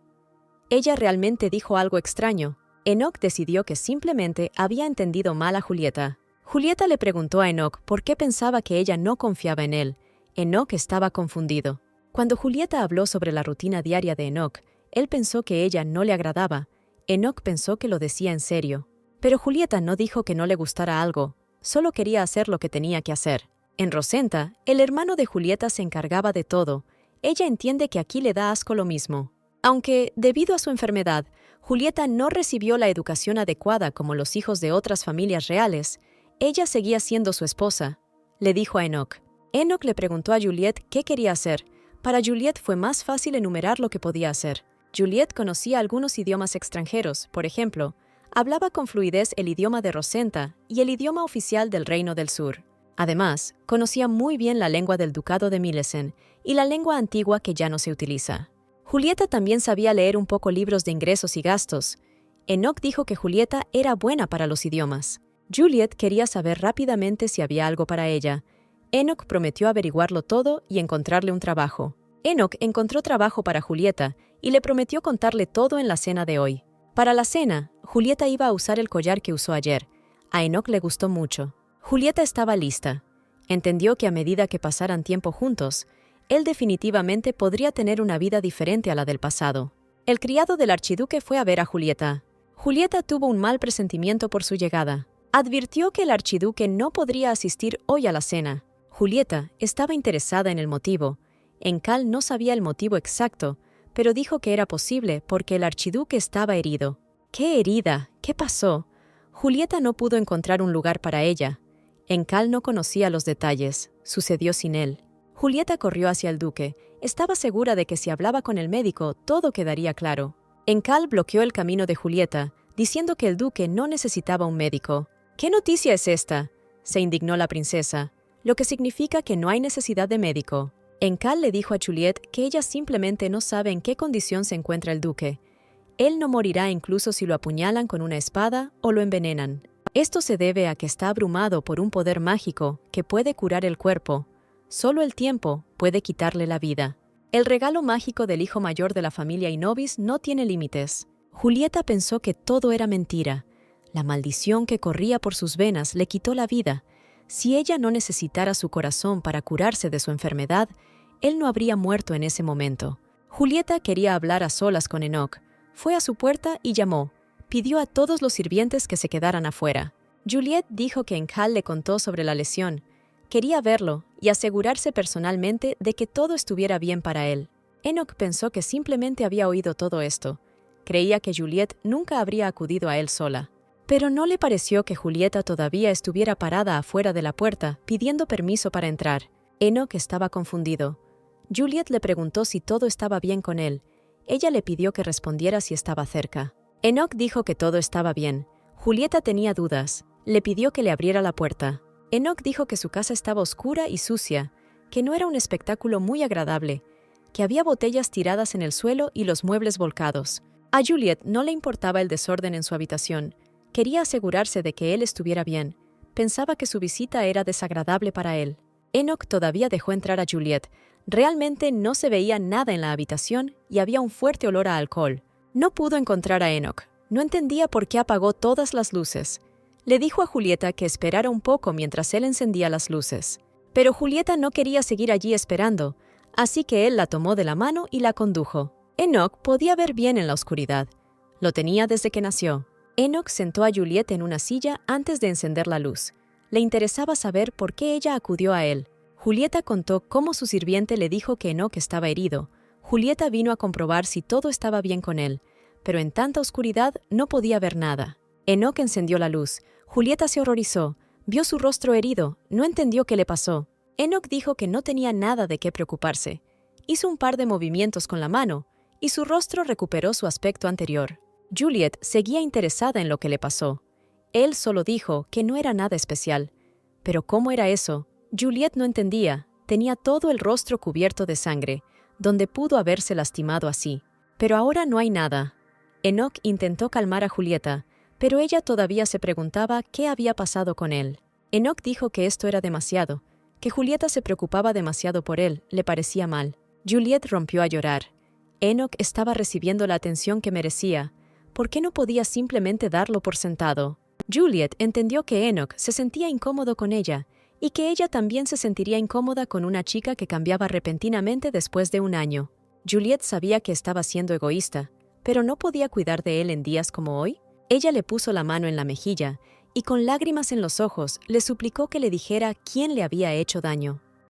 Speaker 1: Ella realmente dijo algo extraño. Enoch decidió que simplemente había entendido mal a Julieta. Julieta le preguntó a Enoch por qué pensaba que ella no confiaba en él. Enoch estaba confundido. Cuando Julieta habló sobre la rutina diaria de Enoch, él pensó que ella no le agradaba. Enoch pensó que lo decía en serio. Pero Julieta no dijo que no le gustara algo. Solo quería hacer lo que tenía que hacer. En Rosenta, el hermano de Julieta se encargaba de todo. Ella entiende que aquí le da asco lo mismo. Aunque, debido a su enfermedad, Julieta no recibió la educación adecuada como los hijos de otras familias reales, ella seguía siendo su esposa. Le dijo a Enoch. Enoch le preguntó a Juliet qué quería hacer. Para Juliet fue más fácil enumerar lo que podía hacer. Juliet conocía algunos idiomas extranjeros, por ejemplo, hablaba con fluidez el idioma de Rosenta y el idioma oficial del Reino del Sur. Además, conocía muy bien la lengua del Ducado de Milesen y la lengua antigua que ya no se utiliza. Julieta también sabía leer un poco libros de ingresos y gastos. Enoch dijo que Julieta era buena para los idiomas. Juliet quería saber rápidamente si había algo para ella. Enoch prometió averiguarlo todo y encontrarle un trabajo. Enoch encontró trabajo para Julieta y le prometió contarle todo en la cena de hoy. Para la cena, Julieta iba a usar el collar que usó ayer. A Enoch le gustó mucho. Julieta estaba lista. Entendió que a medida que pasaran tiempo juntos, él definitivamente podría tener una vida diferente a la del pasado. El criado del archiduque fue a ver a Julieta. Julieta tuvo un mal presentimiento por su llegada. Advirtió que el archiduque no podría asistir hoy a la cena. Julieta estaba interesada en el motivo. Encal no sabía el motivo exacto, pero dijo que era posible porque el archiduque estaba herido. ¿Qué herida? ¿Qué pasó? Julieta no pudo encontrar un lugar para ella. Encal no conocía los detalles. Sucedió sin él. Julieta corrió hacia el duque. Estaba segura de que si hablaba con el médico, todo quedaría claro. Encal bloqueó el camino de Julieta, diciendo que el duque no necesitaba un médico. ¿Qué noticia es esta?, se indignó la princesa, lo que significa que no hay necesidad de médico. Encal le dijo a Juliet que ella simplemente no sabe en qué condición se encuentra el duque. Él no morirá incluso si lo apuñalan con una espada o lo envenenan. Esto se debe a que está abrumado por un poder mágico que puede curar el cuerpo. Solo el tiempo puede quitarle la vida. El regalo mágico del hijo mayor de la familia Inovis no tiene límites. Julieta pensó que todo era mentira. La maldición que corría por sus venas le quitó la vida. Si ella no necesitara su corazón para curarse de su enfermedad, él no habría muerto en ese momento. Julieta quería hablar a solas con Enoch. Fue a su puerta y llamó. Pidió a todos los sirvientes que se quedaran afuera. Juliet dijo que Encal le contó sobre la lesión. Quería verlo y asegurarse personalmente de que todo estuviera bien para él. Enoch pensó que simplemente había oído todo esto. Creía que Juliet nunca habría acudido a él sola. Pero no le pareció que Julieta todavía estuviera parada afuera de la puerta, pidiendo permiso para entrar. Enoch estaba confundido. Juliet le preguntó si todo estaba bien con él. Ella le pidió que respondiera si estaba cerca. Enoch dijo que todo estaba bien. Julieta tenía dudas. Le pidió que le abriera la puerta. Enoch dijo que su casa estaba oscura y sucia, que no era un espectáculo muy agradable, que había botellas tiradas en el suelo y los muebles volcados. A Juliet no le importaba el desorden en su habitación. Quería asegurarse de que él estuviera bien. Pensaba que su visita era desagradable para él. Enoch todavía dejó entrar a Juliet. Realmente no se veía nada en la habitación y había un fuerte olor a alcohol. No pudo encontrar a Enoch. No entendía por qué apagó todas las luces. Le dijo a Julieta que esperara un poco mientras él encendía las luces. Pero Julieta no quería seguir allí esperando, Así que él la tomó de la mano y la condujo. Enoch podía ver bien en la oscuridad. Lo tenía desde que nació. Enoch sentó a Juliet en una silla antes de encender la luz. Le interesaba saber por qué ella acudió a él. Julieta contó cómo su sirviente le dijo que Enoch estaba herido. Julieta vino a comprobar si todo estaba bien con él, pero en tanta oscuridad no podía ver nada. Enoch encendió la luz. Julieta se horrorizó. Vio su rostro herido. No entendió qué le pasó. Enoch dijo que no tenía nada de qué preocuparse. Hizo un par de movimientos con la mano, y su rostro recuperó su aspecto anterior. Juliet seguía interesada en lo que le pasó. Él solo dijo que no era nada especial. Pero ¿cómo era eso? Juliet no entendía. Tenía todo el rostro cubierto de sangre, donde pudo haberse lastimado así. Pero ahora no hay nada. Enoch intentó calmar a Julieta, pero ella todavía se preguntaba qué había pasado con él. Enoch dijo que esto era demasiado, que Julieta se preocupaba demasiado por él, le parecía mal. Juliet rompió a llorar. Enoch estaba recibiendo la atención que merecía. ¿Por qué no podía simplemente darlo por sentado? Juliet entendió que Enoch se sentía incómodo con ella, y que ella también se sentiría incómoda con una chica que cambiaba repentinamente después de un año. Juliet sabía que estaba siendo egoísta, pero ¿no podía cuidar de él en días como hoy? Ella le puso la mano en la mejilla, y con lágrimas en los ojos le suplicó que le dijera quién le había hecho daño.